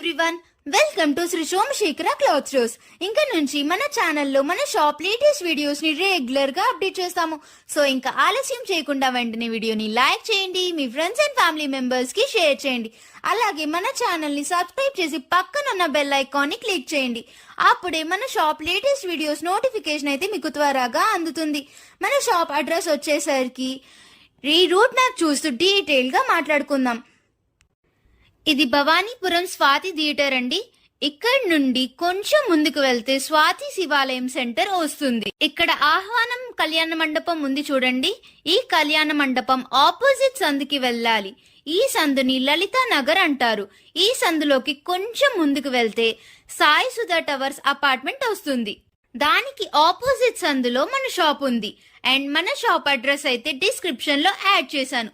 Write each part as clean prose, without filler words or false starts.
Everyone, welcome to Shri Somashekara cloth stores. ఇంకా నుంచి మన ఛానల్లో మన షాప్ లేటెస్ట్ వీడియోస్ ని రెగ్యులర్ గా అప్డేట్ చేస్తాము. సో ఇంకా ఆలస్యం చేయకుండా వెంటనే వీడియోని లైక్ చేయండి, మీ ఫ్రెండ్స్ అండ్ ఫ్యామిలీ మెంబర్స్ కి షేర్ చేయండి. అలాగే మన ఛానల్ ని సబ్స్క్రైబ్ చేసి పక్కన ఉన్న బెల్ ఐకాన్ ని క్లిక్ చేయండి. అప్పుడే మన షాప్ లేటెస్ట్ వీడియోస్ నోటిఫికేషన్ అయితే మీకు త్వరగా అందుతుంది. మన షాప్ అడ్రస్ వచ్చేసరికి ఈ రూట్ మ్యాప్ చూస్తూ డీటెయిల్ గా మాట్లాడుకుందాం. ఇది భవానీపురం స్వాతి థియేటర్ అండి. ఇక్కడ నుండి కొంచెం ముందుకు వెళ్తే స్వాతి శివాలయం సెంటర్ వస్తుంది. ఇక్కడ ఆహ్వానం కళ్యాణ మండపం ఉంది చూడండి. ఈ కళ్యాణ మండపం ఆపోజిట్ సందుకి వెళ్ళాలి. ఈ సందుని లలితా నగర్ అంటారు. ఈ సందులోకి కొంచెం ముందుకు వెళ్తే సాయి సుధా టవర్స్ అపార్ట్మెంట్ వస్తుంది. దానికి ఆపోజిట్ సందులో మన షాప్ ఉంది. అండ్ మన షాప్ అడ్రస్ అయితే డిస్క్రిప్షన్ లో యాడ్ చేశాను.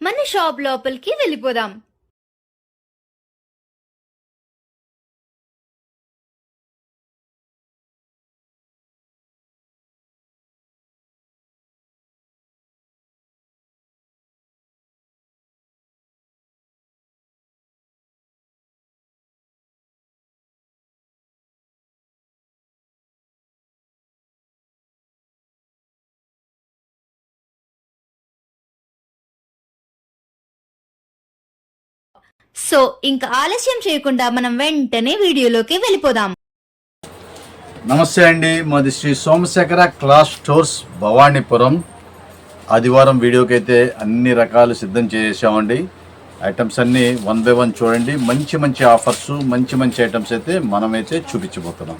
మన షాప్ లోపలికి వెళ్ళిపోదాం. సో ఇంకా ఆలస్యం చేయకుండా మనం వెంటనే వీడియోలోకి వెళ్ళిపోదాం. నమస్తే అండి, మాది శ్రీ సోమశేఖర క్లాత్ స్టోర్స్ భవానీపురం. ఆదివారం వీడియోకి అయితే అన్ని రకాలు సిద్ధం చేసామండి. ఐటమ్స్ అన్నీ 1 by 1 చూడండి. మంచి మంచి ఆఫర్స్, మంచి మంచి ఐటమ్స్ అయితే మనమైతే చూపించబోతున్నాం.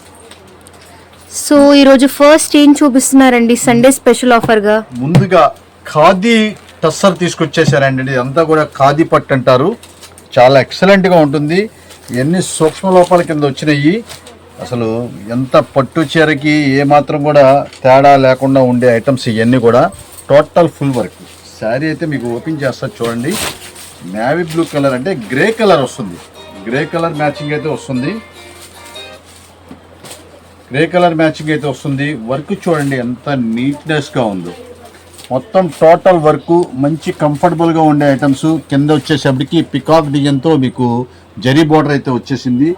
సో ఈరోజు ఫస్ట్ ఏం చూపిస్తున్నారండి సండే స్పెషల్ ఆఫర్గా? ముందుగా ఖాదీ టస్సర్ తీసుకొచ్చేసారండి. ఇదంతా కూడా ఖాదీ పట్టు అంటారు. చాలా ఎక్సలెంట్గా ఉంటుంది. ఇవన్నీ సూక్ష్మ లోపాల కింద వచ్చినాయి. అసలు ఎంత పట్టు చీరకి ఏమాత్రం కూడా తేడా లేకుండా ఉండే ఐటమ్స్ ఇవన్నీ కూడా. Total full work. శారీ అయితే మీకు ఓపెన్ చేస్తా చూడండి. నేవీ బ్లూ కలర్ అంటే గ్రే కలర్ వస్తుంది. గ్రే కలర్ మ్యాచింగ్ అయితే వస్తుంది. గ్రే కలర్ మ్యాచింగ్ అయితే వస్తుంది. వర్క్ చూడండి ఎంత నీట్నెస్గా ఉందో. మొత్తం టోటల్ వర్క్ మంచి కంఫర్టబుల్గా ఉండే ఐటమ్స్. కింద వచ్చేసప్పటికి పికాక్ డిజైన్తో మీకు జరీ బార్డర్ అయితే వచ్చేసింది.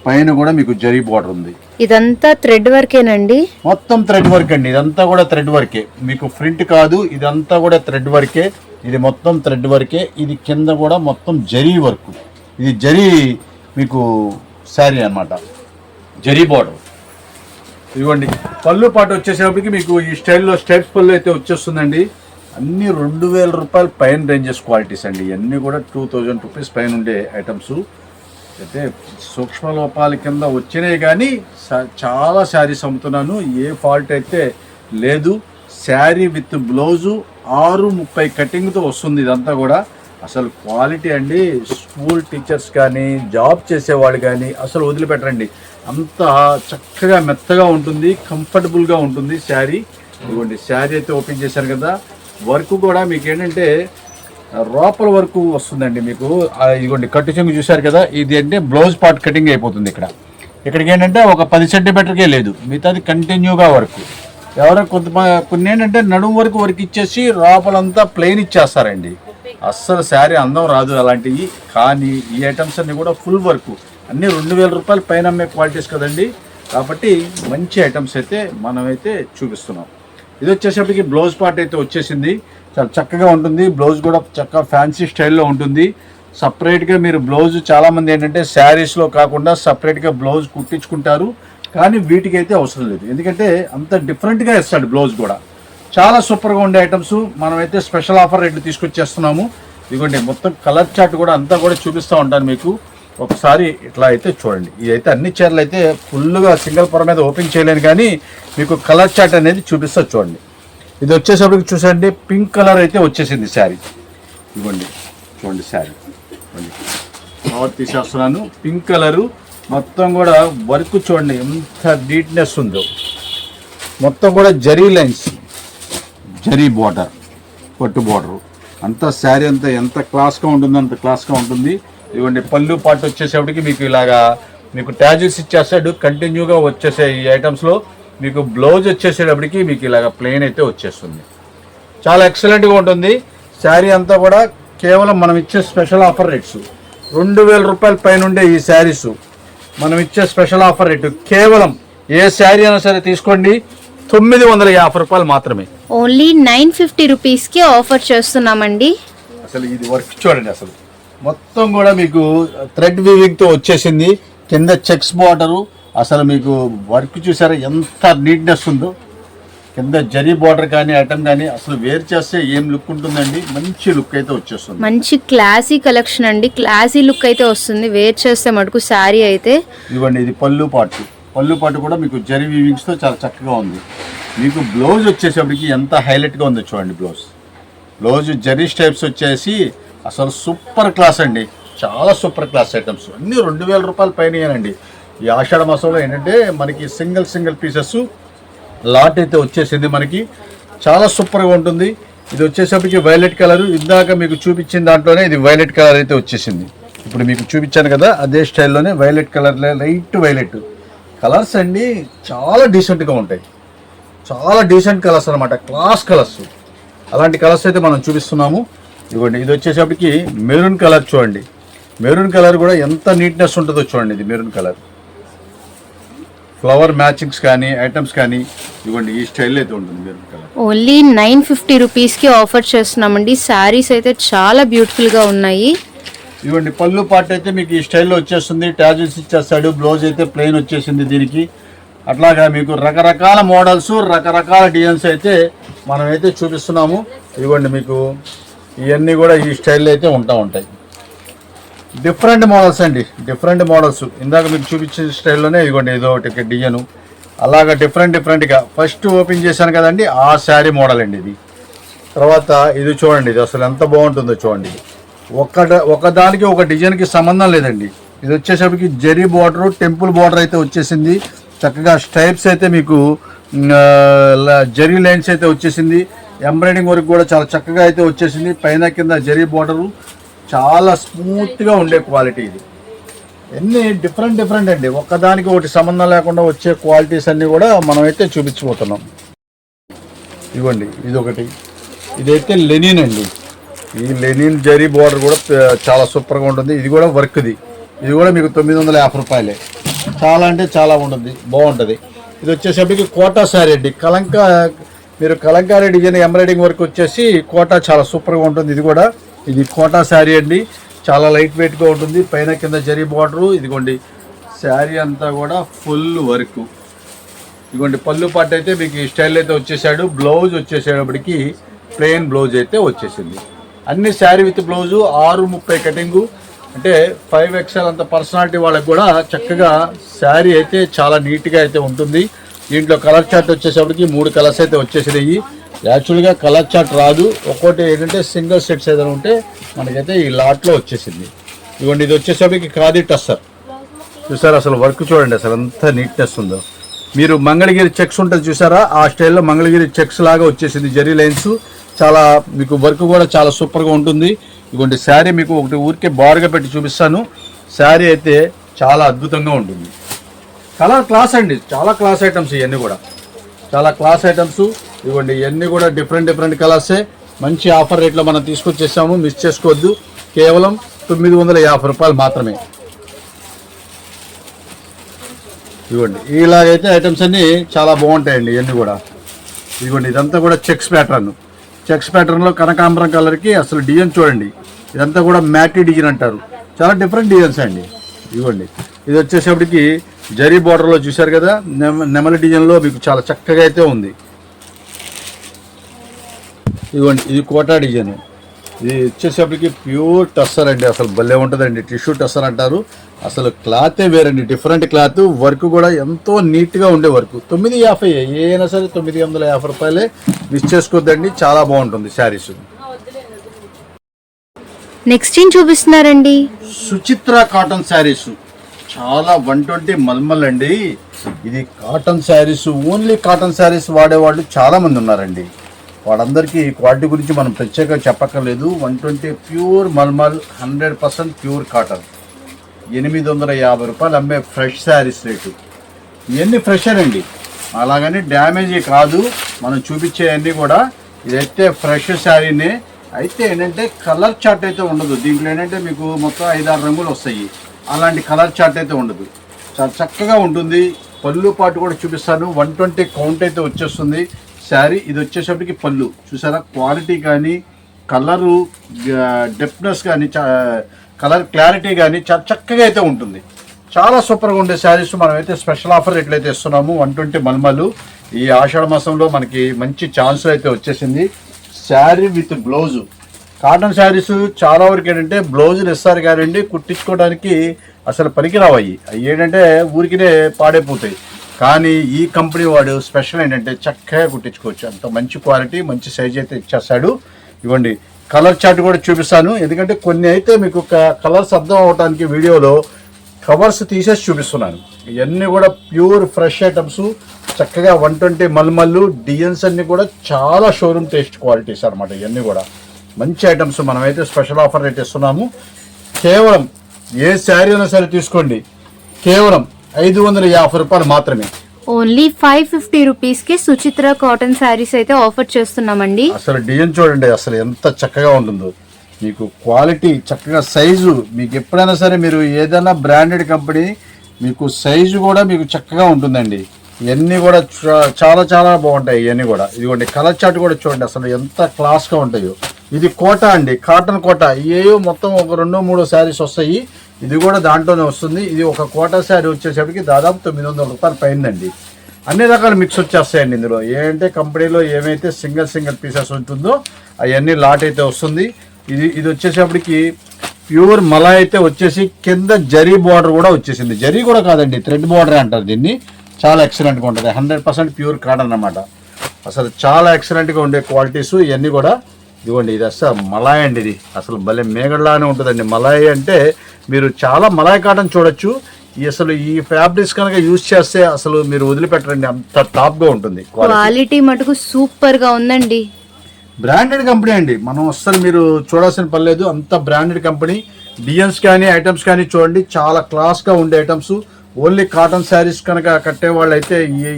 పైన కూడా మీకు జరీ బార్డర్ ఉంది. ఇదంతా థ్రెడ్ వర్కేనండి? మొత్తం థ్రెడ్ వర్క్ అండి. ఇదంతా కూడా థ్రెడ్ వర్కే, మీకు ప్రింట్ కాదు. ఇదంతా కూడా థ్రెడ్ వర్కే. ఇది మొత్తం థ్రెడ్ వర్కే. ఇది కింద కూడా మొత్తం జరీ వర్క్. ఇది జరీ మీకు శారీ అన్నమాట, జరీ బార్డర్. ఇవ్వండి పళ్ళు పాటు వచ్చేసేపటికి మీకు ఈ స్టైల్లో స్టెప్స్ పళ్ళు అయితే వచ్చేస్తుందండి. అన్నీ 2000 రూపాయల పైన రేంజెస్ క్వాలిటీస్ అండి. ఇవన్నీ కూడా 2000 రూపీస్ పైన ఉండే ఐటమ్స్ అయితే సూక్ష్మ లోపాల కింద వచ్చినాయి. కానీ చాలా శారీస్ అమ్ముతున్నాను, ఏ ఫాల్ట్ అయితే లేదు. శారీ విత్ బ్లౌజు 6:30 కటింగ్తో వస్తుంది. ఇదంతా కూడా అసలు క్వాలిటీ అండి. స్కూల్ టీచర్స్ కానీ జాబ్ చేసేవాళ్ళు కానీ అసలు వదిలిపెట్టరండి. అంత చక్కగా మెత్తగా ఉంటుంది, కంఫర్టబుల్గా ఉంటుంది శారీ. ఇదిగోండి శారీ అయితే ఓపెన్ చేశారు కదా. వర్క్ కూడా మీకు ఏంటంటే లోపల వర్క్ వస్తుందండి. మీకు ఇదిగోండి కట్టు చెంగు చూశారు కదా. ఇది అంటే బ్లౌజ్ పార్ట్ కటింగ్ అయిపోతుంది. ఇక్కడికి ఏంటంటే ఒక 10 సెంటీమీటర్కే లేదు, మిగతాది కంటిన్యూగా వర్క్. ఎవరో కొన్ని ఏంటంటే నడుము వరకు వర్క్ ఇచ్చేసి లోపలంతా ప్లెయిన్ ఇచ్చేస్తారండి. అస్సలు శారీ అందం రాదు అలాంటివి. కానీ ఈ ఐటమ్స్ అన్నీ కూడా ఫుల్ వర్క్, అన్నీ 2000 రూపాయల పైన అమ్మే క్వాలిటీస్ కదండి. కాబట్టి మంచి ఐటమ్స్ అయితే మనమైతే చూపిస్తున్నాం. ఇది వచ్చేసరికి బ్లౌజ్ పార్ట్ అయితే వచ్చేసింది. చాలా చక్కగా ఉంటుంది. బ్లౌజ్ కూడా చక్కగా ఫ్యాన్సీ స్టైల్లో ఉంటుంది. సపరేట్గా మీరు బ్లౌజ్ చాలామంది ఏంటంటే శారీస్లో కాకుండా సపరేట్గా బ్లౌజ్ కుట్టించుకుంటారు. కానీ వీటికి అయితే అవసరం లేదు, ఎందుకంటే అంత డిఫరెంట్గా ఇస్తాడు బ్లౌజ్ కూడా. చాలా సూపర్గా ఉండే ఐటమ్స్ మనమైతే స్పెషల్ ఆఫర్ రేట్లు తీసుకొచ్చేస్తున్నాము. ఇదిగోండి మొత్తం కలర్ చార్ట్ కూడా అంతా కూడా చూపిస్తూ ఉంటాను మీకు. ఒకసారి ఇట్లా అయితే చూడండి. ఇదైతే అన్ని చీరలు అయితే ఫుల్గా సింగిల్ పొర మీద ఓపెన్ చేయలేను, కానీ మీకు కలర్ చార్ట్ అనేది చూపిస్తా చూడండి. ఇది వచ్చేసరికి చూసండి పింక్ కలర్ అయితే వచ్చేసింది శారీ. ఇవ్వండి చూడండి శారీ కవర్ తీసేస్తున్నాను. పింక్ కలరు మొత్తం కూడా వర్క్ చూడండి ఎంత నీట్నెస్ ఉందో. మొత్తం కూడా జరీ లైన్స్, జరీ బార్డర్, పట్టు బార్డరు అంతా శారీ అంతా ఎంత క్లాస్గా ఉంటుందో అంత క్లాస్గా ఉంటుంది. ఇవ్వండి పళ్ళు పాటు వచ్చేసేపటికి మీకు ఇలాగా మీకు ట్యాజిల్స్ ఇచ్చేస్తాడు, కంటిన్యూగా వచ్చేసే ఈ ఐటమ్స్లో మీకు బ్లౌజ్ వచ్చేసేటప్పటికి మీకు ఇలాగ ప్లెయిన్ అయితే వచ్చేస్తుంది. చాలా ఎక్సలెంట్గా ఉంటుంది. శారీ అంతా కూడా కేవలం మనం ఇచ్చే స్పెషల్ ఆఫర్ రేట్స్ 2000 రూపాయల పైన ఉండే ఈ శారీస్ మనం ఇచ్చే స్పెషల్ ఆఫర్ రేటు కేవలం ఏ శారీ అయినా సరే తీసుకోండి 950 రూపాయలు మాత్రమే. ఓన్లీ 950 రూపీస్కి ఆఫర్ చేస్తున్నామండి. అసలు ఇది వర్క్ చూడండి, అసలు మొత్తం కూడా మీకు థ్రెడ్ వీవింగ్తో వచ్చేసింది. కింద చెక్స్ బార్డరు, అసలు మీకు వర్క్ చూసారా ఎంత నీట్నెస్ ఉందో. కింద జరీ బార్డర్ కానీ ఐటమ్ కానీ అసలు వేర్ చేస్తే ఏం లుక్ ఉంటుందండి, మంచి లుక్ అయితే వచ్చేస్తుంది. మంచి క్లాసీ కలెక్షన్ అండి, క్లాసీ లుక్ అయితే వస్తుంది వేర్ చేస్తే మటుకు శారీ అయితే. ఇవ్వండి, ఇది పళ్ళు పాటు కూడా మీకు జరీ వీవింగ్స్తో చాలా చక్కగా ఉంది. మీకు బ్లౌజ్ వచ్చేసప్పటికి ఎంత హైలైట్గా ఉందో చూడండి. బ్లౌజ్ జరీ స్టైప్స్ వచ్చేసి అసలు సూపర్ క్లాస్ అండి, చాలా సూపర్ క్లాస్ ఐటమ్స్ అన్నీ 2000 రూపాయల పైన. ఈ ఆషాఢ మాసంలో ఏంటంటే మనకి సింగిల్ పీసెస్ లాట్ అయితే వచ్చేసింది, మనకి చాలా సూపర్గా ఉంటుంది. ఇది వచ్చేసరికి వైలెట్ కలర్, ఇందాక మీకు చూపించిన దాంట్లోనే ఇది వైలెట్ కలర్ అయితే వచ్చేసింది. ఇప్పుడు మీకు చూపించాను కదా అదే స్టైల్లోనే వైలెట్ కలర్లో లైట్ వైలెట్ కలర్స్ అండి, చాలా డీసెంట్గా ఉంటాయి. చాలా డీసెంట్ కలర్స్ అనమాట, క్లాస్ కలర్స్. అలాంటి కలర్స్ అయితే మనం చూపిస్తున్నాము. ఇదిగోండి, ఇది వచ్చేసరికి మెరూన్ కలర్ చూడండి. మెరూన్ కలర్ కూడా ఎంత నీట్నెస్ ఉంటుందో చూడండి. ఇది మెరూన్ కలర్ ఫ్లవర్ మ్యాచింగ్స్ కానీ ఐటమ్స్ కానీ ఇవ్వండి, ఈ స్టైల్ అయితే ఉంటుంది మెరూన్ కలర్. ఓన్లీ 950 రూపీస్కి ఆఫర్ చేస్తున్నామండి. శారీస్ అయితే చాలా బ్యూటిఫుల్గా ఉన్నాయి. ఇవ్వండి, పళ్ళు పాటు అయితే మీకు ఈ స్టైల్లో వచ్చేస్తుంది. ట్యాజిల్స్ ఇచ్చేస్తాడు, బ్లౌజ్ అయితే ప్లెయిన్ వచ్చేసింది దీనికి. అట్లాగా మీకు రకరకాల మోడల్స్, రకరకాల డిజైన్స్ అయితే మనమైతే చూపిస్తున్నాము. ఇవ్వండి, మీకు ఇవన్నీ కూడా ఈ స్టైల్లో అయితే ఉంటాయి. డిఫరెంట్ మోడల్స్ అండి, డిఫరెంట్ మోడల్స్. ఇందాక మీకు చూపించిన స్టైల్లోనే ఇదిగోండి, ఏదో ఒకటి డిజైన్ అలాగా డిఫరెంట్గా. ఫస్ట్ ఓపెన్ చేశాను కదండి, ఆ శారీ మోడల్ అండి ఇది. తర్వాత ఇది చూడండి, ఇది అసలు ఎంత బాగుంటుందో చూడండి. ఒకదానికి ఒక డిజైన్కి సంబంధం లేదండి. ఇది వచ్చేసరికి జరీ బార్డర్, టెంపుల్ బార్డర్ అయితే వచ్చేసింది. చక్కగా స్టైప్స్ అయితే మీకు జరీ లైన్స్ అయితే వచ్చేసింది. ఎంబ్రాయిడింగ్ వర్క్ కూడా చాలా చక్కగా అయితే వచ్చేసింది. పైన కింద జరీ బార్డరు చాలా స్మూత్గా ఉండే క్వాలిటీ. ఇది ఎన్ని డిఫరెంట్ అండి, ఒక్కదానికి ఒకటి సంబంధం లేకుండా వచ్చే క్వాలిటీస్ అన్నీ కూడా మనం అయితే చూపించబోతున్నాం. ఇవ్వండి, ఇది ఒకటి, ఇదైతే లెనిన్ అండి. ఈ లెనిన్ జరీ బార్డర్ కూడా చాలా సూపర్గా ఉంటుంది. ఇది కూడా వర్క్ది, ఇది కూడా మీకు 950 రూపాయలే. చాలా అంటే చాలా ఉంటుంది, బాగుంటుంది. ఇది వచ్చేసరికి కోటా శారీ అండి, మీరు కలంకారీ డిజైన్ ఎంబ్రాయిడింగ్ వర్క్ వచ్చేసి కోటా చాలా సూపర్గా ఉంటుంది. ఇది కోటా శారీ అండి, చాలా లైట్ వెయిట్గా ఉంటుంది. పైన కింద జరీ బార్డరు. ఇదిగోండి, శారీ అంతా కూడా ఫుల్ వర్క్. ఇదిగోండి, పళ్ళు పాటు అయితే మీకు ఈ స్టైల్ అయితే వచ్చేసాడు. బ్లౌజ్ వచ్చేసేటప్పటికి ప్లెయిన్ బ్లౌజ్ అయితే వచ్చేసింది. అన్ని శారీ విత్ బ్లౌజు 6:30 కటింగు, అంటే 5XL అంత పర్సనాలిటీ వాళ్ళకి కూడా చక్కగా శారీ అయితే చాలా నీట్గా అయితే ఉంటుంది. దీంట్లో కలర్ చార్ట్ వచ్చేసరికి 3 కలర్స్ అయితే వచ్చేసినాయి. యాక్చువల్గా కలర్ చార్ట్ రాదు, ఒక్కోటి ఏంటంటే సింగిల్ సెట్స్ ఏదైనా ఉంటే మనకైతే ఈ లాట్లో వచ్చేసింది. ఇవ్వండి, ఇది వచ్చేసరికి ఖాదీ టస్సర్. చూసారా అసలు వర్క్ చూడండి, అసలు ఎంత నీట్నెస్ ఉందో. మీరు మంగళగిరి చెక్స్ ఉంటుంది చూసారా, ఆ స్టైల్లో మంగళగిరి చెక్స్ లాగా వచ్చేసింది. జరీ లైన్స్ చాలా మీకు వర్క్ కూడా చాలా సూపర్గా ఉంటుంది. ఇదిగోండి, శారీ మీకు ఒకటి ఊరికే బార్గా పెట్టి చూపిస్తాను. శారీ అయితే చాలా అద్భుతంగా ఉంటుంది. కలర్ క్లాస్ అండి, చాలా క్లాస్ ఐటమ్స్ ఇవన్నీ కూడా, చాలా క్లాస్ ఐటమ్స్. ఇవ్వండి, ఇవన్నీ కూడా డిఫరెంట్ కలర్సే. మంచి ఆఫర్ రేట్లో మనం తీసుకొచ్చేసాము, మిస్ చేసుకోవద్దు. కేవలం 950 రూపాయలు మాత్రమే. ఇవ్వండి, ఇలాగైతే ఐటమ్స్ అన్నీ చాలా బాగుంటాయండి ఇవన్నీ కూడా. ఇదిగోండి, ఇదంతా కూడా చెక్స్ ప్యాటర్న్లో కనకాంబరం కలర్కి అసలు డిజైన్ చూడండి. ఇదంతా కూడా మ్యాటీ డిజైన్ అంటారు, చాలా డిఫరెంట్ డిజైన్స్ అండి. ఇవ్వండి, ఇది వచ్చేసప్పటికి జరీ బార్డర్లో చూశారు కదా, నెమలి డిజైన్లో మీకు చాలా చక్కగా అయితే ఉంది. ఇదిగోండి, ఇది కోటా డిజైన్. ఇది వచ్చేసప్పటికి ప్యూర్ టస్సర్ అండి, అసలు భలే ఉంటుందండి. టిష్యూ టస్సర్ అంటారు. అసలు క్లాతే వేరండి, డిఫరెంట్ క్లాత్. వర్క్ కూడా ఎంతో నీట్గా ఉండే వర్క్. 950 ఏదైనా సరే 950 రూపాయలే, మిస్ చేసుకోవద్దండి, చాలా బాగుంటుంది శారీస్. నెక్స్ట్ ఏం చూపిస్తున్నారండి? సుచిత్ర కాటన్ శారీస్, చాలా 120 మల్మల్ అండి. ఇది cotton saris, only cotton saris వాడేవాళ్ళు చాలామంది ఉన్నారండి. వాళ్ళందరికీ క్వాలిటీ గురించి మనం ప్రత్యేకంగా చెప్పక్కర్లేదు. 120 ప్యూర్ మల్మల్, 100% ప్యూర్ కాటన్. 850 రూపాయలు అమ్మే ఫ్రెష్ శారీస్ రేటు. ఇవన్నీ ఫ్రెష్ అండి, అలాగని డ్యామేజీ కాదు. మనం చూపించేవన్నీ కూడా ఇదైతే ఫ్రెష్ శారీనే. అయితే ఏంటంటే కలర్ చార్ట్ అయితే ఉండదు దీంట్లో. ఏంటంటే మీకు మొత్తం 5-6 రంగులు వస్తాయి, అలాంటి కలర్ చార్ట్ అయితే ఉండదు. చాలా చక్కగా ఉంటుంది. పళ్ళు పాటు కూడా చూపిస్తాను. 120 కౌంట్ అయితే వచ్చేస్తుంది శారీ. ఇది వచ్చేసరికి పళ్ళు చూసారా, క్వాలిటీ కానీ కలరు డెప్నెస్ కానీ కలర్ క్లారిటీ కానీ చాలా చక్కగా అయితే ఉంటుంది. చాలా సూపర్గా ఉండే శారీస్ మనమైతే స్పెషల్ ఆఫర్ ఎట్లయితే ఇస్తున్నాము. 120 మల్మలు ఈ ఆషాఢ మాసంలో మనకి మంచి ఛాన్స్ అయితే వచ్చేసింది. Sari with blouse. Cotton saris చాలా వరకు ఏంటంటే బ్లౌజులు ఇస్తారు కానివ్వండి, కుట్టించుకోవడానికి అసలు పనికిరావయ్యి. అవి ఏంటంటే ఊరికినే పాడైపోతాయి. కానీ ఈ కంపెనీ వాడు స్పెషల్ ఏంటంటే చక్కగా కుట్టించుకోవచ్చు. అంత మంచి క్వాలిటీ మంచి సైజ్ అయితే ఇచ్చేస్తాడు. ఇవ్వండి కలర్ చార్ట్ కూడా చూపిస్తాను, ఎందుకంటే కొన్ని అయితే మీకు కలర్స్ అర్థం అవడానికి వీడియోలో కవర్స్ తీసేసి చూపిస్తున్నాను. ఇవన్నీ కూడా ప్యూర్ ఫ్రెష్ ఐటమ్స్, చక్కగా 120 మల్మల్లు డిజైన్స్ అన్నీ కూడా చాలా షోరూమ్ టేస్ట్ క్వాలిటీస్ అనమాట. ఇవన్నీ కూడా మంచి ఐటమ్స్ మనమైతే స్పెషల్ ఆఫర్ రేట్ ఇస్తున్నాము. కేవలం ఏ శారీ అయినా సరే తీసుకోండి, కేవలం 550 రూపాయలు మాత్రమే. ఓన్లీ 550 రూపీస్ కి సుచిత్ర కాటన్ శారీస్ అయితే ఆఫర్ చేస్తున్నామండి. అసలు డిజైన్ చూడండి, అసలు ఎంత చక్కగా ఉంటుందో. మీకు క్వాలిటీ చక్కగా సైజు, మీకు ఎప్పుడైనా సరే మీరు ఏదైనా బ్రాండెడ్ కంపెనీ మీకు సైజు కూడా మీకు చక్కగా ఉంటుందండి. ఇవన్నీ కూడా చాలా చాలా బాగుంటాయి. ఇవన్నీ కూడా ఇదిగోండి కలర్ చార్ట్ కూడా చూడండి, అసలు ఎంత క్లాస్గా ఉంటాయో. ఇది కోట అండి, కాటన్ కోట. ఏవో మొత్తం ఒక 2-3 శారీస్ వస్తాయి, ఇది కూడా దాంట్లోనే వస్తుంది. ఇది ఒక కోట శారీ వచ్చేసరికి దాదాపు 900 రూపాయలు పైందండి. అన్ని రకాల మిక్స్ వచ్చేస్తాయండి ఇందులో. ఏంటంటే కంపెనీలో ఏమైతే సింగిల్ పీసెస్ ఉంటుందో అవన్నీ లాట్ అయితే వస్తుంది. ఇది వచ్చేసేపటికి ప్యూర్ మలాయ్ అయితే వచ్చేసి కింద జరీ బార్డర్ కూడా వచ్చేసింది. జరీ కూడా కాదండి, థ్రెడ్ బార్డర్ అంటారు దీన్ని. చాలా ఎక్సలెంట్గా ఉంటుంది. 100% ప్యూర్ కాటన్ అన్నమాట. అసలు చాలా ఎక్సలెంట్గా ఉండే క్వాలిటీస్ ఇవన్నీ కూడా. ఇదిగోండి ఇది అసలు మలాయ్ అండి. ఇది అసలు భలే మేగడలానే ఉంటుందండి. మలాయ్ అంటే మీరు చాలా మలాయ్ కాటన్ చూడొచ్చు. అసలు ఈ ఫ్యాబ్రిక్స్ కనుక యూజ్ చేస్తే అసలు మీరు వదిలిపెట్టరండి, అంత టాప్గా ఉంటుంది. క్వాలిటీ మటుకు సూపర్ గా ఉందండి. బ్రాండెడ్ కంపెనీ అండి, మనం అస్సలు మీరు చూడాల్సిన పని లేదు. అంత బ్రాండెడ్ కంపెనీ. డిజైన్స్ కానీ ఐటమ్స్ కానీ చూడండి, చాలా క్లాస్గా ఉండే ఐటమ్స్. ఓన్లీ కాటన్ శారీస్ కనుక కట్టే వాళ్ళు అయితే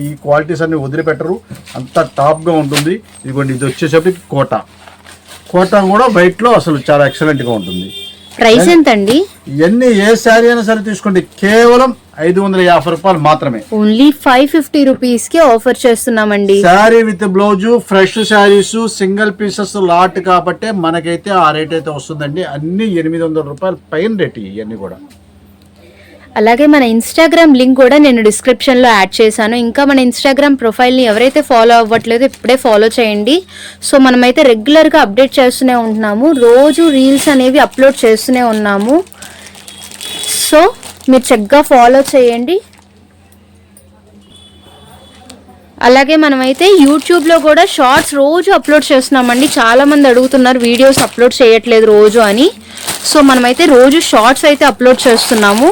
ఈ క్వాలిటీస్ అన్ని వదిలిపెట్టరు, అంత టాప్గా ఉంటుంది. ఇదిగోండి ఇది వచ్చేసరికి కోట కూడా వైట్లో అసలు చాలా ఎక్సలెంట్గా ఉంటుంది. ప్రైస్ ఎంత అండి? ఇవన్నీ ఏ శారీ అయినా సరే తీసుకోండి, కేవలం 550 రూపాయలు మాత్రమే. ఓన్లీ 550 రూపీస్ కి ఆఫర్ చేస్తున్నామండి. Sari with blouse, fresh saris, single pieces lot కాబట్టి మనకైతే ఆ రేట్ అయితే వస్తుందండి. అన్ని 800 రూపాయలు పైన రేట్ ఇవన్నీ కూడా. అలాగే మన ఇన్స్టాగ్రామ్ లింక్ కూడా నేను డిస్క్రిప్షన్ లో యాడ్ చేశాను. ఇంకా మన ఇన్స్టాగ్రామ్ ప్రొఫైల్ ని ఎవరైతే ఫాలో అవ్వట్లేదో ఇప్పుడే ఫాలో చేయండి. సో మనమైతే రెగ్యులర్ గా అప్డేట్ చేస్తూనే ఉంటున్నాము, రోజు రీల్స్ అనేవి అప్లోడ్ చేస్తూనే ఉన్నాము. సో మీరు చక్కగా ఫాలో చేయండి. అలాగే మనమైతే యూట్యూబ్లో కూడా షార్ట్స్ రోజు అప్లోడ్ చేస్తున్నామండి. చాలామంది అడుగుతున్నారు వీడియోస్ అప్లోడ్ చేయట్లేదు రోజు అని. సో మనమైతే రోజు షార్ట్స్ అయితే అప్లోడ్ చేస్తున్నాము.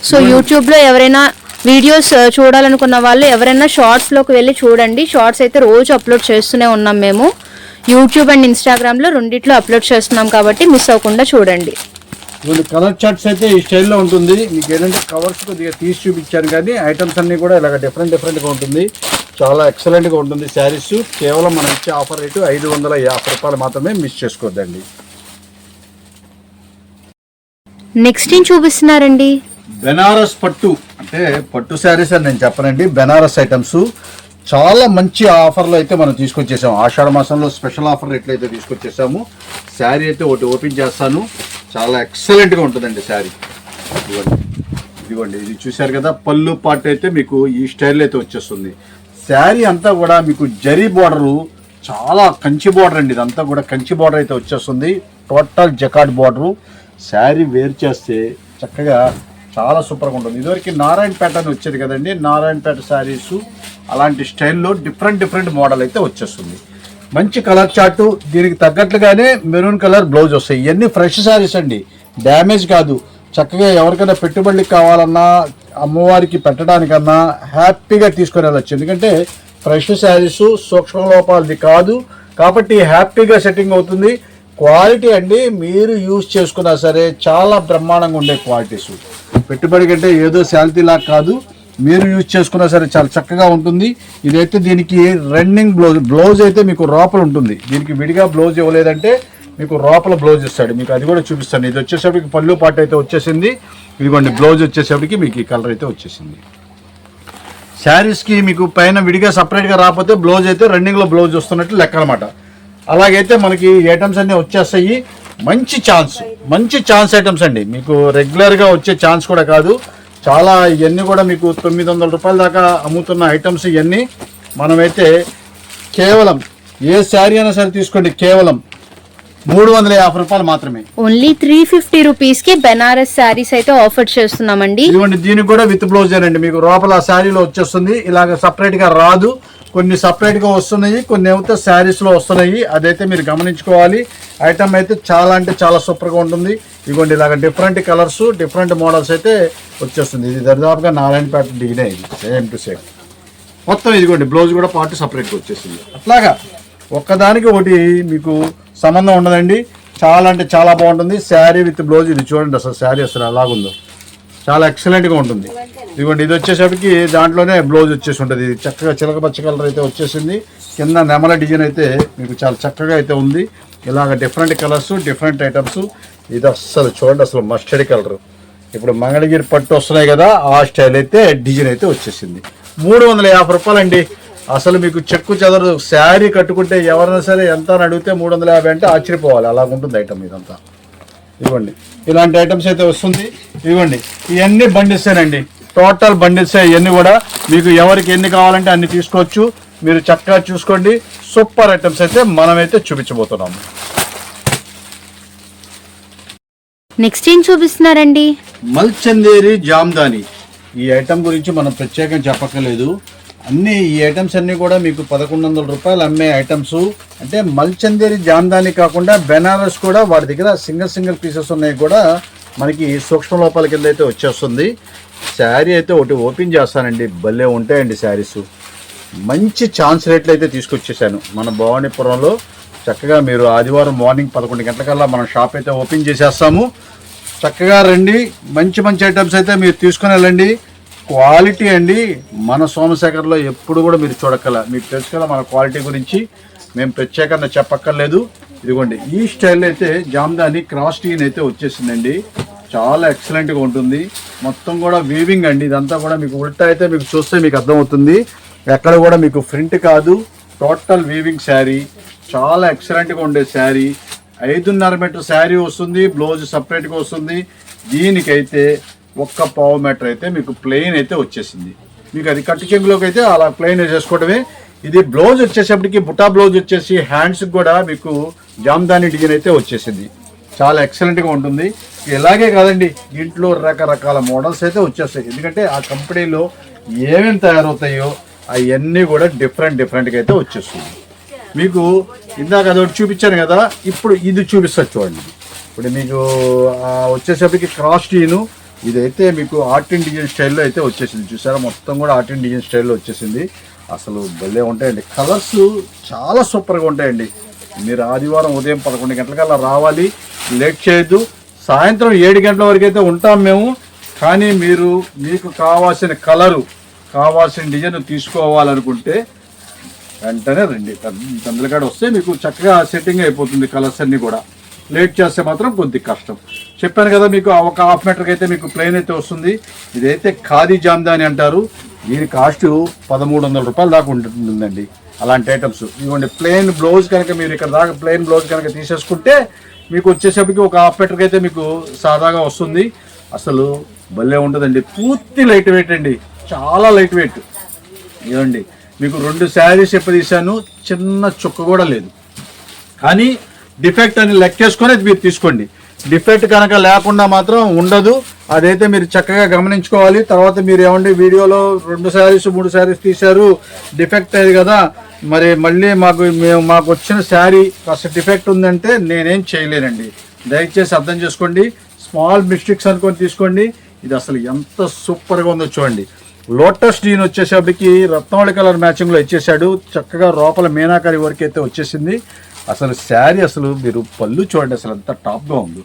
సో యూట్యూబ్లో ఎవరైనా వీడియోస్ చూడాలనుకున్న వాళ్ళు ఎవరైనా షార్ట్స్లోకి వెళ్ళి చూడండి. షార్ట్స్ అయితే రోజు అప్లోడ్ చేస్తూనే ఉన్నాం మేము. యూట్యూబ్ అండ్ ఇన్స్టాగ్రామ్లో రెండిట్లో అప్లోడ్ చేస్తున్నాం కాబట్టి మిస్ అవ్వకుండా చూడండి. కలర్ చార్ట్స్ అయితే ఈ స్టైల్లో ఉంటుంది. మీకు ఏంటంటే కవర్స్ కొద్దిగా తీసి చూపించాను, కానీ ఐటమ్స్ అన్నీ కూడా ఇలాగ డిఫరెంట్గా ఉంటుంది. చాలా ఎక్సలెంట్గా ఉంటుంది శారీస్. కేవలం మనం ఇచ్చే ఆఫర్ రేటు 550 రూపాయలు మాత్రమే, మిస్ చేసుకోవద్దండి. నెక్స్ట్ ఏం చూపిస్తున్నారండి? బెనారస్ పట్టు, అంటే పట్టు శారీస్ అని నేను చెప్పనండి, బెనారస్ ఐటమ్స్ చాలా మంచి ఆఫర్లో అయితే మనం తీసుకొచ్చేసాము. ఆషాఢ మాసంలో స్పెషల్ ఆఫర్ ఎట్లయితే తీసుకొచ్చేసాము. శారీ అయితే ఒకటి ఓపెన్ చేస్తాను, చాలా ఎక్సలెంట్గా ఉంటుందండి శారీ. ఇదిగోండి ఇది చూశారు కదా, పళ్ళు పాటు అయితే మీకు ఈ స్టైల్ అయితే వచ్చేస్తుంది. శారీ అంతా కూడా మీకు జరీ బార్డరు, చాలా కంచి బార్డర్ అండి. ఇదంతా కూడా కంచి బార్డర్ అయితే వచ్చేస్తుంది. Total jacquard border. Sari wear చేస్తే చక్కగా చాలా సూపర్గా ఉంటుంది. ఇదివరకు నారాయణపేట అని వచ్చేది కదండి, నారాయణపేట శారీస్ అలాంటి స్టైల్లో డిఫరెంట్ మోడల్ అయితే వచ్చేస్తుంది. మంచి కలర్ చార్టు, దీనికి తగ్గట్లుగానే మెరూన్ కలర్ బ్లౌజ్ వస్తాయి. ఇవన్నీ ఫ్రెష్ శారీస్ అండి, డ్యామేజ్ కాదు. చక్కగా ఎవరికైనా పెట్టుబడికి కావాలన్నా, అమ్మవారికి పెట్టడానికన్నా హ్యాపీగా తీసుకొని వెళ్ళచ్చు. ఎందుకంటే ఫ్రెష్ శారీస్, సూక్ష్మ లోపాలది కాదు కాబట్టి హ్యాపీగా సెట్టింగ్ అవుతుంది. క్వాలిటీ అండి మీరు యూజ్ చేసుకున్నా సరే చాలా బ్రహ్మాండంగా ఉండే క్వాలిటీస్. పెట్టుబడి కంటే ఏదో శాలిటీ లాగా కాదు, మీరు యూజ్ చేసుకున్నా సరే చాలా చక్కగా ఉంటుంది. ఇదైతే దీనికి రన్నింగ్ బ్లౌజ్ అయితే మీకు లోపల ఉంటుంది. దీనికి విడిగా బ్లౌజ్ ఇవ్వలేదంటే మీకు లోపల బ్లౌజ్ ఇస్తాడు. మీకు అది కూడా చూపిస్తాను. ఇది వచ్చేసరికి పళ్ళు పాటు అయితే వచ్చేసింది. ఇదిగోండి బ్లౌజ్ వచ్చేసరికి మీకు ఈ కలర్ అయితే వచ్చేసింది. శారీస్కి మీకు పైన విడిగా సపరేట్గా రాకపోతే బ్లౌజ్ అయితే రన్నింగ్లో బ్లౌజ్ వస్తున్నట్టు లెక్క అనమాట. అలాగైతే మనకి ఐటమ్స్ అన్నీ వచ్చేస్తాయి. మంచి ఛాన్స్ ఐటమ్స్ అండి. మీకు రెగ్యులర్గా వచ్చే ఛాన్స్ కూడా కాదు. చాలా ఇవన్నీ కూడా మీకు 900 రూపాయల దాకా అమ్ముతున్న ఐటమ్స్ ఇవన్నీ. మనమైతే కేవలం ఏ శారీ అయినా సరే తీసుకోండి, కేవలం 350 రూపాయలు మాత్రమే. ఓన్లీ 350 రూపీస్ కి బెనారస్ శారీస్ అయితే ఆఫర్ చేస్తున్నామండి. ఇదిగోండి దీనికి కూడా విత్ బ్లౌజ్ అండి. మీకు లోపల శారీలో వచ్చేస్తుంది. ఇలాగ సపరేట్ గా రాదు. కొన్ని సపరేట్ గా వస్తున్నాయి, కొన్ని అయితే శారీస్ లో వస్తున్నాయి. అదైతే మీరు గమనించుకోవాలి. ఐటమ్ అయితే చాలా అంటే చాలా సూపర్ గా ఉంటుంది. ఇదిగోండి ఇలాగ డిఫరెంట్ కలర్స్, డిఫరెంట్ మోడల్స్ అయితే వచ్చేస్తుంది. ఇది దరిదాపుగా 4 ప్యాటర్న్ డిజైన్ ఇది సేమ్ టు సేమ్ మొత్తం. ఇదిగోండి బ్లౌజ్ కూడా పార్ట్ సపరేట్గా వచ్చేసింది. అట్లాగా ఒక్కదానికి ఒకటి మీకు సంబంధం ఉండదండి. చాలా అంటే చాలా బాగుంటుంది. శారీ విత్ బ్లౌజ్ ఇది చూడండి. అసలు శారీ అసలు ఎలాగుందో చాలా ఎక్సలెంట్గా ఉంటుంది. ఇదిగోండి ఇది వచ్చేసరికి దాంట్లోనే బ్లౌజ్ వచ్చేసి ఉంటుంది. ఇది చక్కగా చిలక పచ్చ కలర్ అయితే వచ్చేసింది. కింద నెమల డిజైన్ అయితే మీకు చాలా చక్కగా అయితే ఉంది. ఇలాగ డిఫరెంట్ కలర్స్, డిఫరెంట్ ఐటమ్స్. ఇది అస్సలు చూడండి అసలు మస్టర్డ్ కలర్. ఇప్పుడు మంగళగిరి పట్టు వస్తున్నాయి కదా, ఆ స్టైల్ అయితే డిజైన్ అయితే వచ్చేసింది. 350 రూపాయలండి. అసలు మీకు చెక్కు చెదరు. శారీ కట్టుకుంటే ఎవరైనా సరే ఎంత అని అడిగితే 350 అంటే ఆశ్చర్యపోవాలి. అలా ఉంటుంది ఐటమ్ ఇదంతా. ఇవ్వండి ఇలాంటి ఐటమ్స్ అయితే వస్తుంది. ఇవ్వండి ఇవన్నీ బండిల్సేనండి. టోటల్ బండిల్సే. ఇవన్నీ కూడా మీకు ఎవరికి ఎన్ని కావాలంటే అన్ని తీసుకోవచ్చు. మీరు చక్కగా చూసుకోండి. సూపర్ ఐటమ్స్ అయితే మనమైతే చూపించబోతున్నాము. నెక్స్ట్ ఏం చూపిస్తున్నారండి? మల్చందేరి జామ్దాని. ఈ ఐటమ్ గురించి మనం ప్రత్యేకంగా చెప్పక్కర్లేదు. అన్ని ఈ ఐటమ్స్ అన్నీ కూడా మీకు 1100 రూపాయలు అమ్మే ఐటమ్స్. అంటే మల్చందేరి జామ్దాని కాకుండా బెనారస్ కూడా వాడి దగ్గర సింగిల్ పీసెస్ ఉన్నాయి కూడా మనకి సూక్ష్మ లోపాల కింద అయితే వచ్చేస్తుంది. శారీ అయితే ఒకటి ఓపెన్ చేస్తానండి. భలే ఉంటాయండి శారీస్. మంచి ఛాన్స్ రేట్లు అయితే తీసుకొచ్చేసాను మన భవానీపురంలో. చక్కగా మీరు ఆదివారం మార్నింగ్ 11 గంటలకల్లా మనం షాప్ అయితే ఓపెన్ చేసేస్తాము. చక్కగా రండి. మంచి ఐటమ్స్ అయితే మీరు తీసుకుని వెళ్ళండి. క్వాలిటీ అండి మన సోమశేఖర్లో ఎప్పుడు కూడా మీరు చూడక్కల. మీకు తెలుసు కదా మన క్వాలిటీ గురించి. మేము ప్రత్యేకంగా చెప్పక్కర్లేదు. ఇదిగోండి ఈ స్టైల్ అయితే జామ్దాని క్రాస్ టీన్ అయితే వచ్చేసిందండి. చాలా ఎక్సలెంట్గా ఉంటుంది. మొత్తం కూడా వీవింగ్ అండి. ఇదంతా కూడా మీకు ఉల్టా అయితే మీకు చూస్తే మీకు అర్థమవుతుంది. ఎక్కడ కూడా మీకు ప్రింట్ కాదు, టోటల్ వీవింగ్ శారీ. చాలా ఎక్సలెంట్గా ఉండే శారీ. 5.5 మీటర్ శారీ వస్తుంది. బ్లౌజ్ సపరేట్గా వస్తుంది. దీనికైతే 1.25 మీటర్ అయితే మీకు ప్లెయిన్ అయితే వచ్చేసింది. మీకు అది కట్టు చెంగులోకి అయితే అలా ప్లెయిన్ వేసేసుకోవడమే. ఇది బ్లౌజ్ వచ్చేసప్పటికి బుటా బ్లౌజ్ వచ్చేసి హ్యాండ్స్కి కూడా మీకు జామ్దాని డిజైన్ అయితే వచ్చేసింది. చాలా ఎక్సలెంట్గా ఉంటుంది. ఇలాగే కాదండి, దీంట్లో రకరకాల మోడల్స్ అయితే వచ్చేస్తాయి. ఎందుకంటే ఆ కంపెనీలో ఏమేమి తయారవుతాయో అవన్నీ కూడా డిఫరెంట్గా అయితే వచ్చేస్తుంది. మీకు ఇందాక అదొకటి చూపించాను కదా, ఇప్పుడు ఇది చూపిస్తారు చూడండి. ఇప్పుడు మీకు వచ్చేసరికి క్రాస్ టీను ఇదైతే మీకు ఆర్ట్ అండ్ డిజైన్ స్టైల్లో అయితే వచ్చేసింది. చూసారా మొత్తం కూడా ఆర్ట్ అండ్ డిజైన్ స్టైల్లో వచ్చేసింది. అసలు భలే ఉంటాయండి. కలర్స్ చాలా సూపర్గా ఉంటాయండి. మీరు ఆదివారం ఉదయం 11 గంటలకల్లా రావాలి. లేట్ చేయొద్దు. సాయంత్రం 7 గంటల వరకు అయితే ఉంటాం మేము. కానీ మీకు కావాల్సిన కలరు, కావాల్సిన డిజైన్ తీసుకోవాలనుకుంటే వెంటనే రండి. గంటలకాడ వస్తే మీకు చక్కగా సెట్టింగ్ అయిపోతుంది కలర్స్ అన్నీ కూడా. లేట్ చేస్తే మాత్రం కొద్దిగా కష్టం. చెప్పాను కదా మీకు 1/2 మీటర్కి అయితే మీకు ప్లెయిన్ అయితే వస్తుంది. ఇదైతే ఖాదీ జామ్దాని అంటారు. దీని కాస్ట్ 1300 రూపాయల దాకా ఉంటుందండి అలాంటి ఐటమ్స్. ఇవ్వండి ప్లెయిన్ బ్లౌజ్ కనుక మీరు ఇక్కడ దాకా ప్లెయిన్ బ్లౌజ్ కనుక తీసేసుకుంటే మీకు వచ్చేసరికి 1/2 మీటర్కి అయితే మీకు సాదాగా వస్తుంది. అసలు భలే ఉంటుందండి. పూర్తి లైట్ వెయిట్ అండి, చాలా లైట్ వెయిట్. ఇవ్వండి మీకు 2 శారీస్ తీశాను, చిన్న చుక్క కూడా లేదు. కానీ డిఫెక్ట్ అని లెక్కేసుకొని అది మీరు తీసుకోండి. డిఫెక్ట్ కనుక లేకుండా మాత్రం ఉండదు. అదైతే మీరు చక్కగా గమనించుకోవాలి. తర్వాత మీరు ఏమండి వీడియోలో 2 శారీస్ 3 శారీస్ తీశారు, డిఫెక్ట్ అయ్యేది కదా, మరి మళ్ళీ మాకు వచ్చిన శారీ కాస్త డిఫెక్ట్ ఉందంటే నేనేం చేయలేనండి. దయచేసి అర్థం చేసుకోండి. స్మాల్ మిస్టేక్స్ అనుకొని తీసుకోండి. ఇది అసలు ఎంత సూపర్గా ఉందో చూడండి. లోటస్ డీన్ వచ్చేసరికి రత్నావళి కలర్ మ్యాచింగ్లో ఇచ్చేసాడు. చక్కగా లోపల మీనాకరి వర్క్ అయితే వచ్చేసింది. అసలు శారీ అసలు మీరు పళ్ళు చూడండి, అసలు ఎంత టాప్గా ఉందో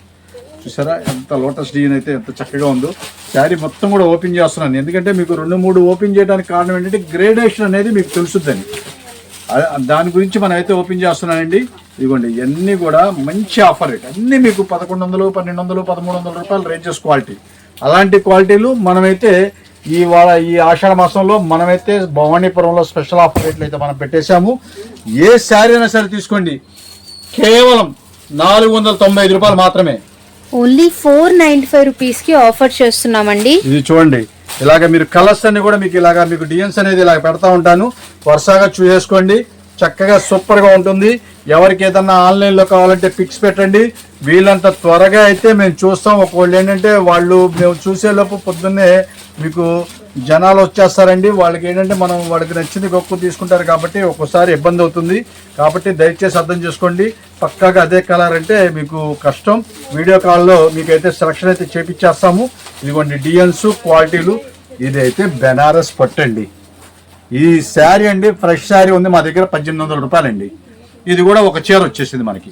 చూసారా, ఎంత లోటస్ డిజైన్ అయితే ఎంత చక్కగా ఉందో. శారీ మొత్తం కూడా ఓపెన్ చేస్తున్నాను, ఎందుకంటే మీకు 2-3 ఓపెన్ చేయడానికి కారణం ఏంటంటే గ్రేడేషన్ అనేది మీకు తెలుసుద్దని, దాని గురించి మనం అయితే ఓపెన్ చేస్తున్నానండి. ఇదిగోండి ఇవన్నీ కూడా మంచి ఆఫర్ రేట్, అన్నీ మీకు 1100, 1200, 1300 రూపాయలు రేంజెస్ క్వాలిటీ. అలాంటి క్వాలిటీలు మనమైతే ఈ ఆషాఢ మాసంలో మనమైతే భవానీపురంలో స్పెషల్ ఆఫర్ రేట్లు అయితే మనం పెట్టేశాము. ఏ శారీ అయినా సరే తీసుకోండి, కేవలం 495 రూపాయలు మాత్రమే. ఓన్లీ 495 రూపీస్ కి ఆఫర్ చేస్తున్నామండి. ఇది చూడండి, ఇలాగ మీరు కలర్స్ అన్ని కూడా మీకు ఇలాగా మీకు డిజైన్స్ అనేది ఇలాగ పెడతా ఉంటాను, వరుసగా చూసేసుకోండి. చక్కగా సూపర్ గా ఉంటుంది. ఎవరికి ఏదన్నా ఆన్లైన్ లో కావాలంటే పిక్స్ పెట్టండి, వీళ్ళంత త్వరగా అయితే మేము చూస్తాం. ఒకళ్ళు ఏంటంటే వాళ్ళు మేము చూసేలోపు పొద్దున్నే మీకు జనాలు వచ్చేస్తారండి, వాళ్ళకి ఏంటంటే మనం వాళ్ళకి నచ్చింది గొప్ప తీసుకుంటారు కాబట్టి ఒక్కోసారి ఇబ్బంది అవుతుంది. కాబట్టి దయచేసి అర్థం చేసుకోండి, పక్కాగా అదే కలర్ అంటే మీకు కష్టం. వీడియో కాల్లో మీకైతే సెలక్షన్ అయితే చేపించేస్తాము. ఇదిగోండి డిజైన్స్ క్వాలిటీలు. ఇది అయితే బెనారస్ పట్టు అండి. ఈ శారీ అండి ఫ్రెష్ శారీ ఉంది మా దగ్గర 1800 రూపాయలండి. ఇది కూడా ఒక చీర వచ్చేసింది మనకి.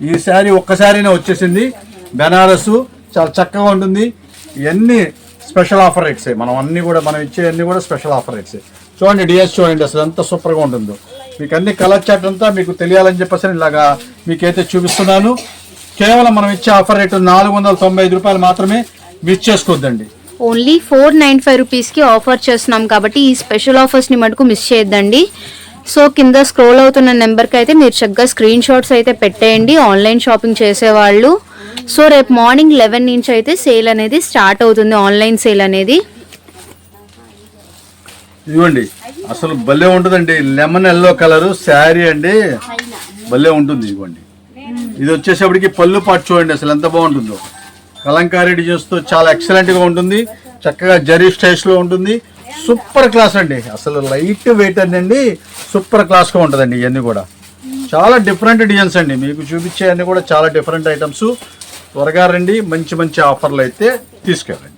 ఈ శారీ ఒక్క శారీనే వచ్చేసింది. బెనారస్ చాలా చక్కగా ఉంటుంది. ఇవన్నీ స్పెషల్ ఆఫర్ రేట్సే, మనం అన్నీ కూడా మనం ఇచ్చేవన్నీ కూడా స్పెషల్ ఆఫర్ రేట్సే. చూడండి డిఎస్ చూడండి, అసలు ఎంత సూపర్గా ఉంటుందో. మీకు అన్ని కలర్ చార్ట్ అంతా మీకు తెలియాలని చెప్పేసి ఇలాగా మీకైతే చూపిస్తున్నాను. కేవలం మనం ఇచ్చే ఆఫర్ రేటు 495 రూపాయలు మాత్రమే, మిస్ చేసుకోవద్దండి. ఓన్లీ 495 రూపీస్ కి ఆఫర్ చేస్తున్నాం కాబట్టి ఈ స్పెషల్ ఆఫర్స్ ని మటుకు మిస్ చేయొద్దండి. సో కింద స్క్రోల్ అవుతున్న నెంబర్కి అయితే మీరు చక్కగా స్క్రీన్ షాట్స్ అయితే పెట్టేయండి ఆన్లైన్ షాపింగ్ చేసేవాళ్ళు. సో రేపు మార్నింగ్ 11 నుంచి అయితే సేల్ అనేది స్టార్ట్ అవుతుంది, ఆన్లైన్ సేల్ అనేది. ఇదిగోండి అసలు భలే ఉంటుందండి, లెమన్ ఎల్లో కలర్ శారీ అండి, భలే ఉంటుంది. ఇదిగోండి ఇది వచ్చేసప్పటికి పళ్ళు పాటు చూడండి అసలు ఎంత బాగుంటుందో. కలంకారీ డిజైన్స్తో చాలా ఎక్సలెంట్గా ఉంటుంది, చక్కగా జరీ స్టైల్స్లో ఉంటుంది. సూపర్ క్లాస్ అండి, అసలు లైట్ వెయిట్ అండి, సూపర్ క్లాస్గా ఉంటుందండి. ఇవన్నీ కూడా చాలా డిఫరెంట్ డిజైన్స్ అండి, మీకు చూపించే అన్నీ కూడా చాలా డిఫరెంట్ ఐటమ్స్. త్వరగా రండి, మంచి మంచి ఆఫర్లు అయితే తీసుకెళ్ళండి.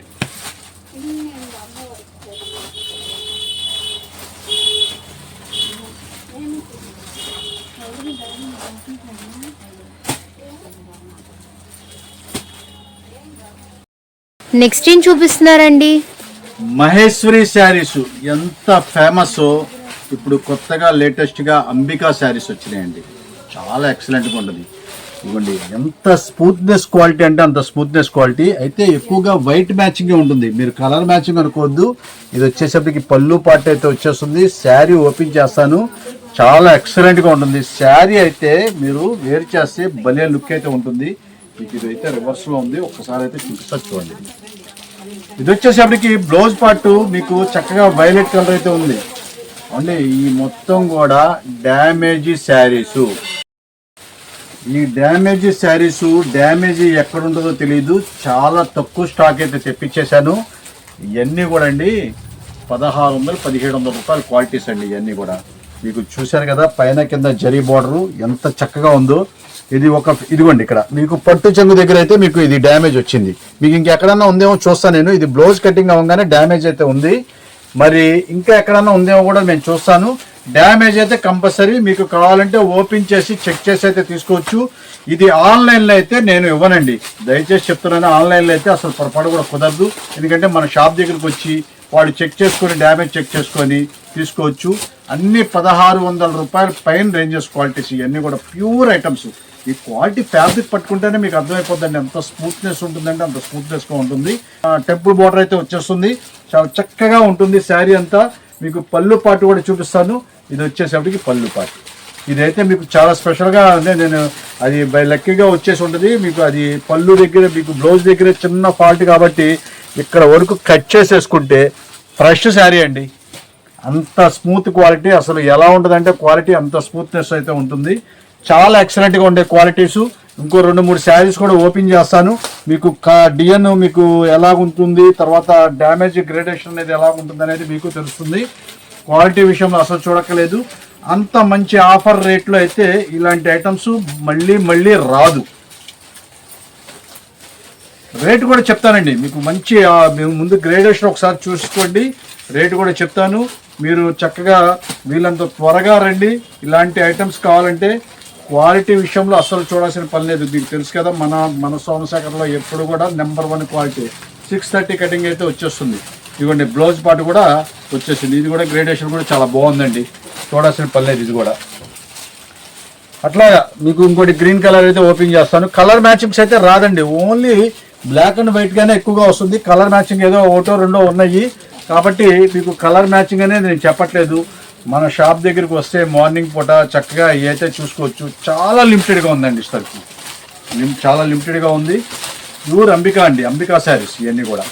నెక్స్ట్ ఏం చూపిస్తున్నారండి? మహేశ్వరి శారీస్ ఎంత ఫేమస్, ఇప్పుడు కొత్తగా లేటెస్ట్గా అంబికా శారీస్ వచ్చినాయండి, చాలా ఎక్సలెంట్గా ఉంటుంది. ఇవ్వండి ఎంత స్మూత్నెస్ క్వాలిటీ అంటే అంత స్మూత్నెస్ క్వాలిటీ. అయితే ఎక్కువగా వైట్ మ్యాచింగ్ ఉంటుంది, మీరు కలర్ మ్యాచింగ్ అనుకోవద్దు. ఇది వచ్చేసరికి పళ్ళు పార్ట్ అయితే వచ్చేస్తుంది. శారీ ఓపెన్ చేస్తాను, చాలా ఎక్సలెంట్గా ఉంటుంది. శారీ అయితే మీరు వేర్ చేస్తే భలే లుక్ అయితే ఉంటుంది. మీకు ఇది అయితే రివర్స్లో ఉంది, ఒక్కసారి అయితే చూపిస్తా చూడండి. ఇది వచ్చేసరికి బ్లౌజ్ పార్ట్ మీకు చక్కగా వైలెట్ కలర్ అయితే ఉంది అండి. ఈ మొత్తం కూడా డ్యామేజీ శారీసు. ఈ డ్యామేజీ శారీసు డ్యామేజీ ఎక్కడ ఉంటుందో తెలియదు, చాలా తక్కువ స్టాక్ అయితే తెప్పించేశాను. ఇవన్నీ కూడా అండి 1600, 1700 రూపాయల క్వాలిటీస్ అండి. ఇవన్నీ కూడా మీకు చూశారు కదా, పైన కింద జరీ బార్డరు ఎంత చక్కగా ఉందో. ఇది ఇదిగోండి ఇక్కడ మీకు పట్టు చెంగు దగ్గర అయితే మీకు ఇది డ్యామేజ్ వచ్చింది. మీకు ఇంకెక్కడన్నా ఉందేమో చూస్తాను నేను. ఇది బ్లౌజ్ కటింగ్ అవ్వగానే డ్యామేజ్ అయితే ఉంది, మరి ఇంకా ఎక్కడన్నా ఉందేమో కూడా నేను చూస్తాను. డ్యామేజ్ అయితే కంపల్సరీ మీకు కావాలంటే ఓపెన్ చేసి చెక్ చేసి అయితే తీసుకోవచ్చు. ఇది ఆన్లైన్లో అయితే నేను ఇవ్వనండి, దయచేసి చెప్తున్నాను. ఆన్లైన్లో అయితే అసలు పొరపాటు కూడా కుదరదు, ఎందుకంటే మన షాప్ దగ్గరికి వచ్చి వాళ్ళు చెక్ చేసుకొని డ్యామేజ్ చెక్ చేసుకొని తీసుకోవచ్చు. అన్ని 1600 రూపాయల పైన రేంజెస్ క్వాలిటీస్, ఇవన్నీ కూడా ప్యూర్ ఐటమ్స్. ఈ క్వాలిటీ ఫ్యాబ్రిక్ పట్టుకుంటేనే మీకు అర్థమైపోద్దండి ఎంత స్మూత్నెస్ ఉంటుందంటే అంత స్మూత్నెస్గా ఉంటుంది. టెంపుల్ బార్డర్ అయితే వచ్చేస్తుంది, చాలా చక్కగా ఉంటుంది శారీ అంతా. మీకు పళ్ళు పాటు కూడా చూపిస్తాను. ఇది వచ్చేసరికి పళ్ళు పాటు. ఇదైతే మీకు చాలా స్పెషల్గా అంటే నేను అది బై లక్కీగా వచ్చేసి ఉంటుంది. మీకు అది పళ్ళు దగ్గర మీకు బ్లౌజ్ దగ్గర చిన్న ఫాల్ట్ కాబట్టి ఇక్కడ వరకు కట్ చేసేసుకుంటే ఫ్రెష్ శారీ అండి. అంత స్మూత్ క్వాలిటీ, అసలు ఎలా ఉంటుందంటే క్వాలిటీ అంత స్మూత్నెస్ అయితే ఉంటుంది. చాలా ఎక్సలెంట్గా ఉండే క్వాలిటీస్. ఇంకో 2-3 శారీస్ కూడా ఓపెన్ చేస్తాను. మీకు డిజైన్ మీకు ఎలా ఉంటుంది, తర్వాత డ్యామేజ్ గ్రేడేషన్ అనేది ఎలా ఉంటుంది అనేది మీకు తెలుస్తుంది. క్వాలిటీ విషయంలో అసలు చూడక్కలేదు. అంత మంచి ఆఫర్ రేట్లో అయితే ఇలాంటి ఐటమ్స్ మళ్ళీ రాదు. రేటు కూడా చెప్తానండి మీకు, మంచి ముందు గ్రేడేషన్ ఒకసారి చూసుకోండి, రేటు కూడా చెప్తాను. మీరు చక్కగా వీళ్ళంత త్వరగా రండి. ఇలాంటి ఐటమ్స్ కావాలంటే క్వాలిటీ విషయంలో అస్సలు చూడాల్సిన పని లేదు. మీకు తెలుసు కదా, మన సోమశేఖర్లో ఎప్పుడు కూడా నెంబర్ 1 క్వాలిటీ. 630 కటింగ్ అయితే వచ్చేస్తుంది. ఇదిగోండి బ్లౌజ్ పార్ట్ కూడా వచ్చేసింది. ఇది కూడా గ్రేడేషన్ కూడా చాలా బాగుందండి, చూడాల్సిన పని లేదు ఇది కూడా. అట్లాగా మీకు ఇంకోటి గ్రీన్ కలర్ అయితే ఓపెన్ చేస్తాను. కలర్ మ్యాచింగ్స్ అయితే రాదండి, ఓన్లీ బ్లాక్ అండ్ వైట్ గానే ఎక్కువగా వస్తుంది. కలర్ మ్యాచింగ్ ఏదో ఒకటో రెండో ఉన్నాయి కాబట్టి మీకు కలర్ మ్యాచింగ్ అనేది నేను చెప్పట్లేదు. మన షాప్ దగ్గరికి వస్తే మార్నింగ్ పూట చక్కగా అయితే చూసుకోవచ్చు. చాలా లిమిటెడ్గా ఉందండి స్టాక్, చాలా లిమిటెడ్గా ఉంది. ప్యూర్ అంబికా అండి, అంబికా శారీస్ ఇవన్నీ కూడా.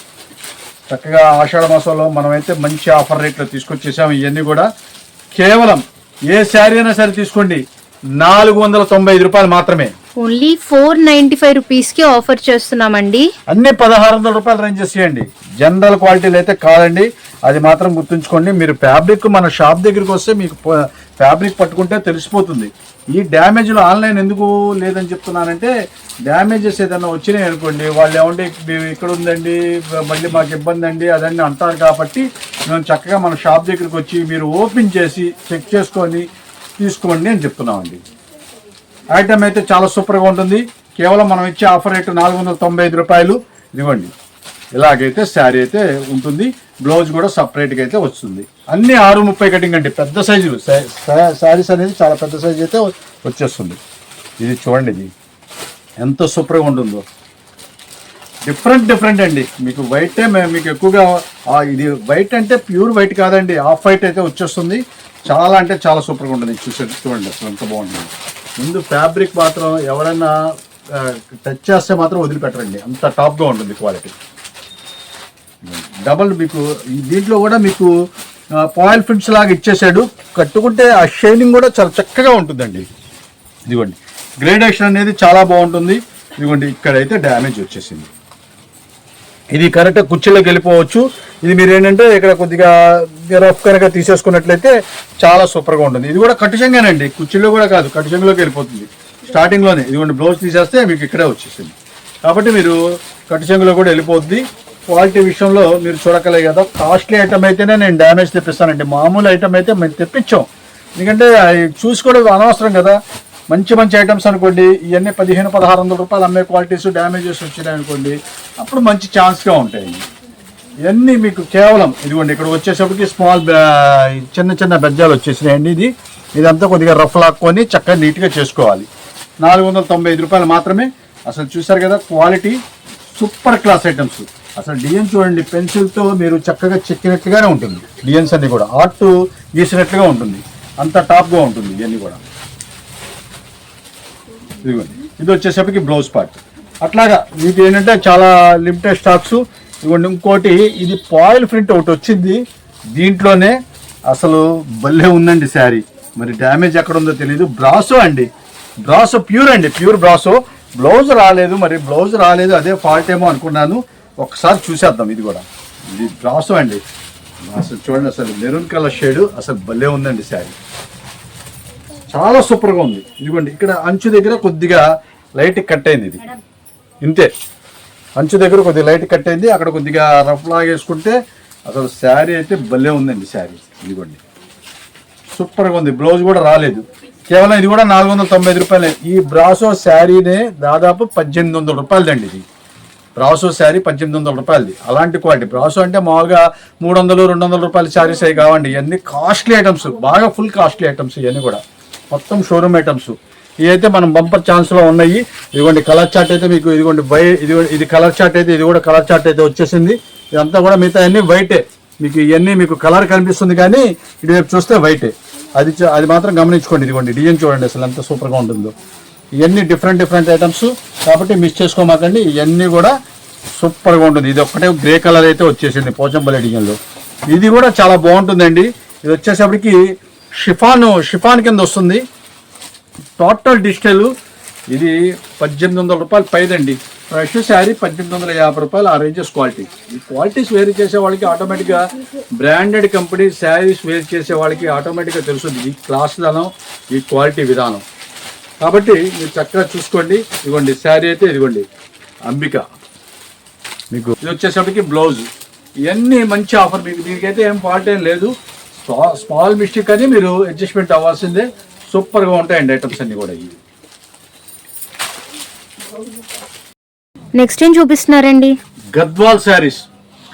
చక్కగా ఆషాఢ మాసంలో మనమైతే మంచి ఆఫర్ రేట్లో తీసుకొచ్చేసాము. ఇవన్నీ కూడా కేవలం ఏ శారీ అయినా సరే తీసుకోండి 495 రూపాయలు మాత్రమే. ఓన్లీ 495 రూపీస్ కి ఆఫర్ చేస్తున్నామండి. అన్ని 1600 రూపాయలు రేంజెస్ చేయండి. జనరల్ క్వాలిటీలు అయితే కాదండి, అది మాత్రం గుర్తుంచుకోండి. మీరు ఫ్యాబ్రిక్ మన షాప్ దగ్గరికి వస్తే మీకు ఫ్యాబ్రిక్ పట్టుకుంటే తెలిసిపోతుంది. ఈ డ్యామేజ్లు ఆన్లైన్ ఎందుకు లేదని చెప్తున్నానంటే, డ్యామేజెస్ ఏదైనా వచ్చినాయి అనుకోండి, వాళ్ళు ఏమంటే ఇక్కడ ఉందండి మళ్ళీ మాకు ఇబ్బంది అండి అదని అంటారు. కాబట్టి మేము చక్కగా మన షాప్ దగ్గరికి వచ్చి మీరు ఓపెన్ చేసి చెక్ చేసుకొని తీసుకోండి అని చెప్తున్నామండి. ఐటమ్ అయితే చాలా సూపర్గా ఉంటుంది. కేవలం మనం ఇచ్చే ఆఫర్ రేటు 495 రూపాయలు. ఇదిగోండి ఇలాగైతే శారీ అయితే ఉంటుంది. బ్లౌజ్ కూడా సపరేట్గా అయితే వస్తుంది. అన్ని 630 కటింగ్ అండి, పెద్ద సైజు శారీస్ అనేది చాలా పెద్ద సైజు అయితే వచ్చేస్తుంది. ఇది చూడండి, ఇది ఎంత సూపర్గా ఉంటుందో. డిఫరెంట్ అండి. మీకు వైటే మీకు ఎక్కువగా ఇది వైట్ అంటే ప్యూర్ వైట్ కాదండి, ఆఫ్ వైట్ అయితే వచ్చేస్తుంది. చాలా అంటే చాలా సూపర్గా ఉంటుంది. చూడండి అసలు ఎంత బాగుంటుంది. ముందు ఫ్యాబ్రిక్ మాత్రం ఎవరైనా టచ్ చేస్తే మాత్రం వదిలిపెట్టరండి, అంత టాప్గా ఉంటుంది క్వాలిటీ. డబల్ మీకు దీంట్లో కూడా మీకు పాయిల్ ప్రింట్స్ లాగా ఇచ్చేసాడు. కట్టుకుంటే ఆ షైనింగ్ కూడా చాలా చక్కగా ఉంటుందండి. ఇదిగోండి గ్రేడేషన్ అనేది చాలా బాగుంటుంది. ఇదిగోండి ఇక్కడైతే డ్యామేజ్ వచ్చేసింది. ఇది కరెక్ట్గా కుర్చీలోకి వెళ్ళిపోవచ్చు. ఇది మీరు ఏంటంటే ఇక్కడ కొద్దిగా రఫ్ కనుక తీసేసుకున్నట్లయితే చాలా సూపర్గా ఉంటుంది. ఇది కూడా కట్టుచంగానండి, కుర్చీలో కూడా కాదు, కట్టుచంగలోకి వెళ్ళిపోతుంది స్టార్టింగ్లోనే. ఇదిగోండి బ్లౌజ్ తీసేస్తే మీకు ఇక్కడే వచ్చేసింది. కాబట్టి మీరు కట్టుచంగులో కూడా వెళ్ళిపోద్ది. క్వాలిటీ విషయంలో మీరు చూడకలే కదా, కాస్ట్లీ ఐటమ్ అయితేనే నేను డ్యామేజ్ తెప్పిస్తానండి. మామూలు ఐటమ్ అయితే మేము తెప్పించాం, ఎందుకంటే అవి చూసుకోవడం అనవసరం కదా. మంచి ఐటమ్స్ అనుకోండి, ఇవన్నీ 1500-1600 రూపాయలు అమ్మే క్వాలిటీస్ డ్యామేజెస్ వచ్చినాయి అనుకోండి, అప్పుడు మంచి ఛాన్స్గా ఉంటాయి. ఇవన్నీ మీకు కేవలం ఇదిగోండి ఇక్కడ వచ్చేసరికి స్మాల్ చిన్న బెజ్జాలు వచ్చేసినాయండి. ఇదంతా కొద్దిగా రఫ్ లాక్కొని చక్కగా నీట్గా చేసుకోవాలి. 495 రూపాయలు మాత్రమే. అసలు చూసారు కదా క్వాలిటీ, సూపర్ క్లాస్ ఐటమ్స్. అసలు డిజైన్ చూడండి, పెన్సిల్తో మీరు చక్కగా చెక్కినట్లుగానే ఉంటుంది. డిజైన్స్ అన్ని కూడా ఆర్ట్ గీసినట్లుగా ఉంటుంది, అంత టాప్గా ఉంటుంది ఇవన్నీ కూడా. ఇదిగోండి ఇది వచ్చేసరికి బ్లౌజ్ పార్ట్. అట్లాగా మీకు ఏంటంటే చాలా లిమిటెడ్ స్టాక్స్. ఇదిగోండి ఇంకోటి, ఇది పాయిల్ ప్రింట్ ఒకటి వచ్చింది దీంట్లోనే. అసలు భలే ఉందండి శారీ. మరి డ్యామేజ్ ఎక్కడ ఉందో తెలియదు. బ్రాసో అండి, బ్రాసో ప్యూర్ అండి, ప్యూర్ బ్రాసో. బ్లౌజ్ రాలేదు, మరి బ్లౌజ్ రాలేదు అదే ఫాల్ట్ ఏమో అనుకున్నాను. ఒకసారి చూసేద్దాం. ఇది కూడా ఇది బ్రాసో అండి. అసలు చూడండి, అసలు మెరూన్ కలర్ షేడ్, అసలు భలే ఉందండి శారీ, చాలా సూపర్గా ఉంది. ఇదిగోండి ఇక్కడ అంచు దగ్గర కొద్దిగా లైట్ కట్ అయింది. ఇది ఇంతే, అంచు దగ్గర కొద్దిగా లైట్ కట్ అయింది, అక్కడ కొద్దిగా రఫ్ లాగేసుకుంటే అసలు శారీ అయితే భలే ఉందండి శారీ. ఇదిగోండి సూపర్గా ఉంది. బ్లౌజ్ కూడా రాలేదు. కేవలం ఇది కూడా 495 రూపాయలే. ఈ బ్రాసో శారీనే దాదాపు 1800 రూపాయలదండి. ఇది బ్రాసో శారీ 1800 రూపాయలది. అలాంటి క్వాలిటీ బ్రాసో అంటే మామూలుగా 300-200 రూపాయల శారీస్ అవి కావండి. ఇవన్నీ కాస్ట్లీ ఐటమ్స్, బాగా ఫుల్ కాస్ట్లీ ఐటమ్స్. ఇవన్నీ కూడా మొత్తం షోరూమ్ ఐటమ్స్. ఇవి అయితే మనం బంపర్ ఛాన్స్లో ఉన్నాయి. ఇదిగోండి కలర్ చార్ట్ అయితే మీకు, ఇదిగోండి ఇది కలర్ చార్ట్ అయితే, ఇది కూడా కలర్ చార్ట్ అయితే వచ్చేసింది. ఇదంతా కూడా మిగతా అన్ని వైటే. మీకు ఇవన్నీ మీకు కలర్ కనిపిస్తుంది కానీ ఇటువైపు చూస్తే వైటే. అది మాత్రం గమనించుకోండి. ఇదిగోండి డిజైన్ చూడండి అసలు ఎంత సూపర్గా ఉంటుందో. ఇవన్నీ డిఫరెంట్ ఐటమ్స్ కాబట్టి మిస్ చేసుకోమాకండి. ఇవన్నీ కూడా సూపర్గా ఉంటుంది. ఇది ఒక్కటే గ్రే కలర్ అయితే వచ్చేసింది పోచంపల్లి డిజైన్లో. ఇది కూడా చాలా బాగుంటుందండి. ఇది వచ్చేసరికి షిఫాన్ కింద వస్తుంది. Total digital. ఇది 1800 రూపాయలు పైదండి. ఫ్రెష్ శారీ 1850 రూపాయలు. ఆ రేంజెస్ క్వాలిటీ. ఈ క్వాలిటీస్ వేరు చేసే వాళ్ళకి ఆటోమేటిక్గా, బ్రాండెడ్ కంపెనీ శారీస్ వేరు చేసే వాళ్ళకి ఆటోమేటిక్గా తెలుస్తుంది ఈ క్లాస్ విధానం, ఈ క్వాలిటీ విధానం. కాబట్టి మీరు చక్కగా చూసుకోండి. ఇదిగోండి శారీ అయితే, ఇదిగోండి అంబిక. మీకు ఇది వచ్చేసరికి బ్లౌజ్. ఇవన్నీ మంచి ఆఫర్. మీకు దీనికైతే ఏం ఫాల్ట్ ఏం లేదు. స్మాల్ మిస్టేక్ అని మీరు అడ్జస్ట్మెంట్ అవ్వాల్సిందే. సూపర్గా ఉంటాయండి ఐటమ్స్ అన్నీ కూడా. ఇవి నెక్స్ట్ ఏం చూపిస్తున్నారండి? గద్వాల్ శారీస్,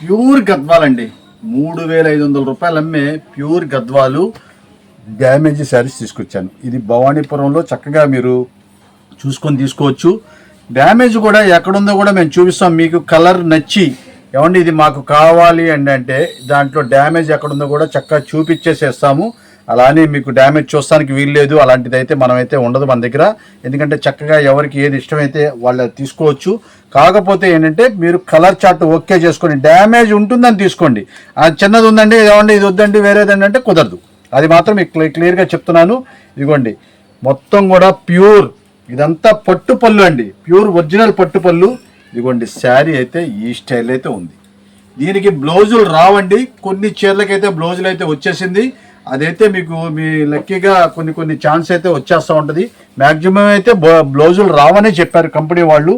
ప్యూర్ గద్వాల్ అండి. 3,500 రూపాయలు అమ్మే ప్యూర్ గద్వాలు డ్యామేజ్ శారీస్ తీసుకొచ్చాను. ఇది భవానీపురంలో చక్కగా మీరు చూసుకొని తీసుకోవచ్చు. డ్యామేజ్ కూడా ఎక్కడుందో కూడా మేము చూపిస్తాం. మీకు కలర్ నచ్చి ఏమండి ఇది మాకు కావాలి అంటే దాంట్లో డ్యామేజ్ ఎక్కడుందో కూడా చక్కగా చూపించేసేస్తాము. అలానే మీకు డ్యామేజ్ చూస్తానికి వీల్లేదు, అలాంటిది అయితే మనమైతే ఉండదు మన దగ్గర. ఎందుకంటే చక్కగా ఎవరికి ఏది ఇష్టమైతే వాళ్ళు తీసుకోవచ్చు. కాకపోతే ఏంటంటే మీరు కలర్ చార్ట్ ఓకే చేసుకొని డ్యామేజ్ ఉంటుందని తీసుకోండి. అది చిన్నది ఉందండి ఏమండి ఇది వద్దండి వేరేదండి అంటే కుదరదు. అది మాత్రం మీకు క్లియర్గా చెప్తున్నాను. ఇదిగోండి మొత్తం కూడా ప్యూర్, ఇదంతా పట్టుపళ్ళు అండి, ప్యూర్ ఒరిజినల్ పట్టుపళ్ళు. ఇదిగోండి శారీ అయితే ఈ స్టైల్ అయితే ఉంది. దీనికి బ్లౌజులు రావండి, కొన్ని చీరలకైతే బ్లౌజులు అయితే వచ్చేసింది. అదైతే మీకు మీ లక్కీగా కొన్ని ఛాన్స్ అయితే వచ్చేస్తూ ఉంటుంది. మ్యాక్సిమం అయితే బ్లౌజులు రావనే చెప్పారు కంపెనీ వాళ్ళు.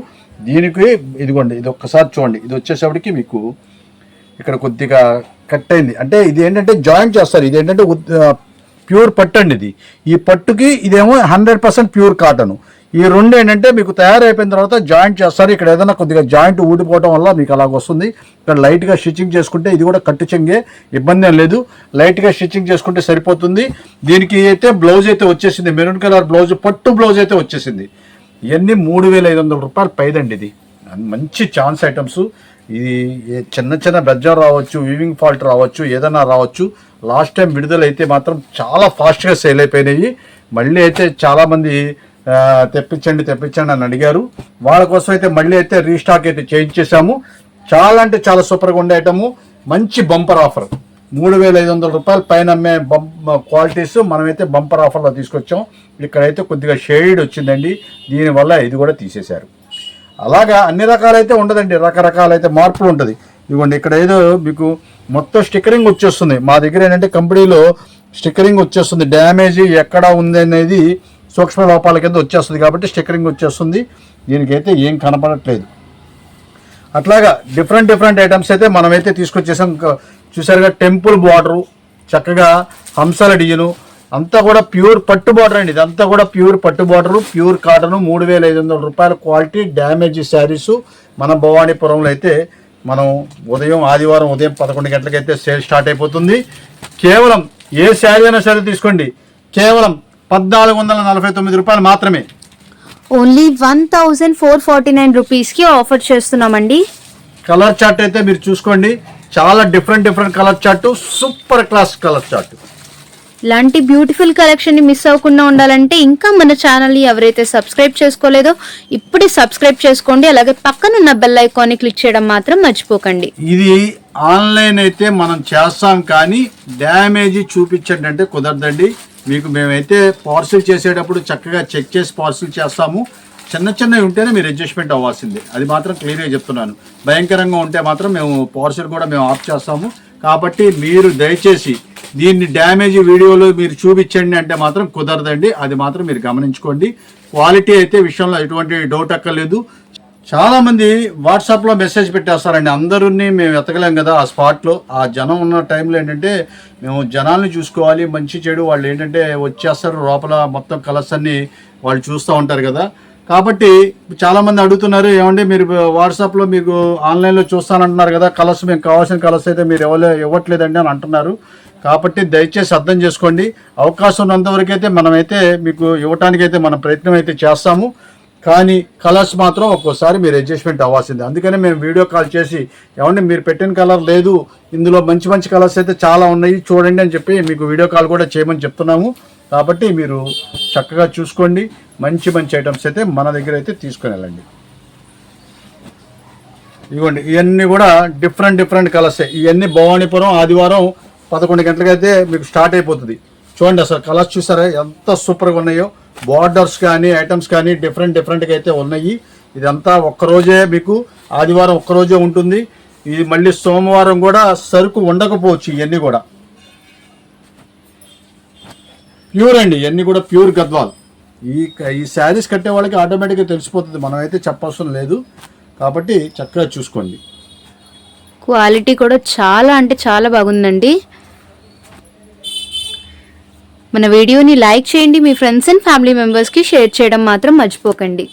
దీనికి ఇదిగోండి ఇది ఒక్కసారి చూడండి, ఇది వచ్చేసరికి మీకు ఇక్కడ కొద్దిగా కట్ అయింది. అంటే ఇది ఏంటంటే జాయింట్ చేస్తారు. ఇది ఏంటంటే ప్యూర్ పట్టు అండి ఇది. ఈ పట్టుకి ఇదేమో 100% ప్యూర్ కాటన్. ఈ రెండు ఏంటంటే మీకు తయారైపోయిన తర్వాత జాయింట్ చేస్తారు. ఇక్కడ ఏదైనా కొద్దిగా జాయింట్ ఊడిపోవడం వల్ల మీకు అలాగ వస్తుంది. ఇక్కడ లైట్గా స్టిచ్చింగ్ చేసుకుంటే ఇది కూడా కట్టు చెంగే, ఇబ్బంది ఏం లేదు. లైట్గా స్టిచ్చింగ్ చేసుకుంటే సరిపోతుంది. దీనికి అయితే బ్లౌజ్ అయితే వచ్చేసింది, మెరూన్ కలర్ బ్లౌజ్, పట్టు బ్లౌజ్ అయితే వచ్చేసింది. ఇవన్నీ 3,500 రూపాయలు పైదండి. ఇది మంచి ఛాన్స్ ఐటమ్స్. ఇది చిన్న బెజ్జార్ రావచ్చు, వీవింగ్ ఫాల్ట్ రావచ్చు, ఏదైనా రావచ్చు. లాస్ట్ టైం విడుదలైతే మాత్రం చాలా ఫాస్ట్గా సేల్ అయిపోయినాయి. మళ్ళీ అయితే చాలామంది తెప్పించండి అని అడిగారు. వాళ్ళ కోసం అయితే మళ్ళీ అయితే రీస్టాక్ అయితే చేయించేసాము. చాలా అంటే చాలా సూపర్గా ఉండే ఐటము. మంచి బంపర్ ఆఫర్, 3,500 రూపాయలు పైన అమ్మే క్వాలిటీస్ మనమైతే బంపర్ ఆఫర్లో తీసుకొచ్చాం. ఇక్కడైతే కొద్దిగా షేడ్ వచ్చిందండి, దీనివల్ల ఇది కూడా తీసేశారు. అలాగా అన్ని రకాలైతే ఉండదండి, రకరకాలైతే మార్పులు ఉంటుంది. ఇదిగోండి ఇక్కడ ఏదో మీకు మొత్తం స్టిక్కరింగ్ వచ్చేస్తుంది. మా దగ్గర ఏంటంటే కంపెనీలో స్టిక్కరింగ్ వచ్చేస్తుంది. డ్యామేజ్ ఎక్కడ ఉంది అనేది సూక్ష్మ లోపాల కింద వచ్చేస్తుంది కాబట్టి స్టిక్కరింగ్ వచ్చేస్తుంది. దీనికైతే ఏం కనపడట్లేదు. అట్లాగా డిఫరెంట్ ఐటమ్స్ అయితే మనమైతే తీసుకొచ్చేసాం. చూసారుగా టెంపుల్ బార్డరు, చక్కగా హంసల డిజైను, అంతా కూడా ప్యూర్ పట్టు బార్డర్ అండి. ఇదంతా కూడా ప్యూర్ పట్టు బార్డరు, ప్యూర్ కాటను, 3,500 రూపాయల క్వాలిటీ డ్యామేజ్ శారీసు మన భవానీపురంలో అయితే మనం ఆదివారం ఉదయం 11 గంటలకైతే సేల్ స్టార్ట్ అయిపోతుంది. కేవలం ఏ శారీ అయినా సరే తీసుకోండి, కేవలం 1,449 రూపాయలు మాత్రమే. ఓన్లీ 1,449 రూపీస్కి ఆఫర్ చేస్తున్నామండి. కలర్ చార్ట్ అయితే మీరు చూసుకోండి, చాలా different colour chart, super class colour chart. ఇలాంటి బ్యూటిఫుల్ కలెక్షన్ ని మిస్ అవ్వకుండా ఉండాలంటే ఇంకా మన ఛానల్ని ఎవరైతే సబ్స్క్రైబ్ చేసుకోలేదో ఇప్పుడే సబ్స్క్రైబ్ చేసుకోండి. అలాగే పక్కనున్న బెల్ ఐకాన్ ని క్లిక్ చేయడం మాత్రం మర్చిపోకండి. ఇది ఆన్లైన్ అయితే మనం చేస్తాం, కానీ డ్యామేజ్ చూపించండి అంటే కుదరదండి. మీకు మేమైతే పార్సిల్ చేసేటప్పుడు చక్కగా చెక్ చేసి పార్సిల్ చేస్తాము. చిన్నవి ఉంటేనే మీరు అడ్జస్ట్మెంట్ అవ్వాల్సిందే, అది మాత్రం క్లియర్గా చెప్తున్నాను. భయంకరంగా ఉంటే మాత్రం మేము పార్సిల్ కూడా మేము ఆఫ్ చేస్తాము. కాబట్టి మీరు దయచేసి దీన్ని డ్యామేజ్ వీడియోలో మీరు చూపించండి అంటే మాత్రం కుదరదండి, అది మాత్రం మీరు గమనించుకోండి. క్వాలిటీ అయితే విషయంలో ఎటువంటి డౌట్ అక్కర్లేదు. చాలామంది వాట్సాప్లో మెసేజ్ పెట్టేస్తారండి, అందరినీ మేము ఎతకలేం కదా ఆ స్పాట్లో. ఆ జనం ఉన్న టైంలో ఏంటంటే మేము జనాల్ని చూసుకోవాలి, మంచి చెడు వాళ్ళు ఏంటంటే వచ్చేస్తారు లోపల, మొత్తం కలర్స్ అన్ని వాళ్ళు చూస్తూ ఉంటారు కదా. కాబట్టి చాలామంది అడుగుతున్నారు, ఏమంటే మీరు వాట్సాప్లో మీకు ఆన్లైన్లో చూస్తానంటున్నారు కదా, కలర్స్ మేము కావాల్సిన కలర్స్ అయితే మీరు ఇవ్వట్లేదండి అని అంటున్నారు. కాబట్టి దయచేసి అర్థం చేసుకోండి. అవకాశం ఉన్నంతవరకు అయితే మనమైతే మీకు ఇవ్వటానికైతే మన ప్రయత్నం అయితే చేస్తాము, కానీ కలర్స్ మాత్రం ఒక్కోసారి మీరు అడ్జస్ట్మెంట్ అవ్వాల్సిందే. అందుకనే మేము వీడియో కాల్ చేసి ఏమంటే మీరు పెట్టిన కలర్ లేదు, ఇందులో మంచి కలర్స్ అయితే చాలా ఉన్నాయి చూడండి అని చెప్పి మీకు వీడియో కాల్ కూడా చేయమని చెప్తున్నాము. కాబట్టి మీరు చక్కగా చూసుకోండి, మంచి ఐటమ్స్ అయితే మన దగ్గర అయితే తీసుకుని వెళ్ళండి. ఇదిగోండి ఇవన్నీ కూడా డిఫరెంట్ కలర్స్. ఇవన్నీ భవానీపురం ఆదివారం 11 గంటలకైతే మీకు స్టార్ట్ అయిపోతుంది. చూడండి అసలు కలర్స్ చూసారా ఎంత సూపర్గా ఉన్నాయో. బార్డర్స్ కానీ ఐటమ్స్ కానీ డిఫరెంట్గా అయితే ఉన్నాయి. ఇదంతా ఒక్కరోజే మీకు ఆదివారం ఒక్కరోజే ఉంటుంది. ఇది మళ్ళీ సోమవారం కూడా సరుకు ఉండకపోవచ్చు. ఇవన్నీ కూడా ప్యూర్ అండి, ఇవన్నీ కూడా ప్యూర్ గద్వాల్. ఈ శారీస్ కట్టే వాళ్ళకి ఆటోమేటిక్గా తెలిసిపోతుంది, మనం అయితే చెప్పవసరం లేదు. కాబట్టి చక్కగా చూసుకోండి. క్వాలిటీ కూడా చాలా అంటే చాలా బాగుందండి. మన వీడియోని లైక్ చేయండి, మీ ఫ్రెండ్స్ అండ్ ఫ్యామిలీ మెంబర్స్కి షేర్ చేయడం మాత్రం మర్చిపోకండి.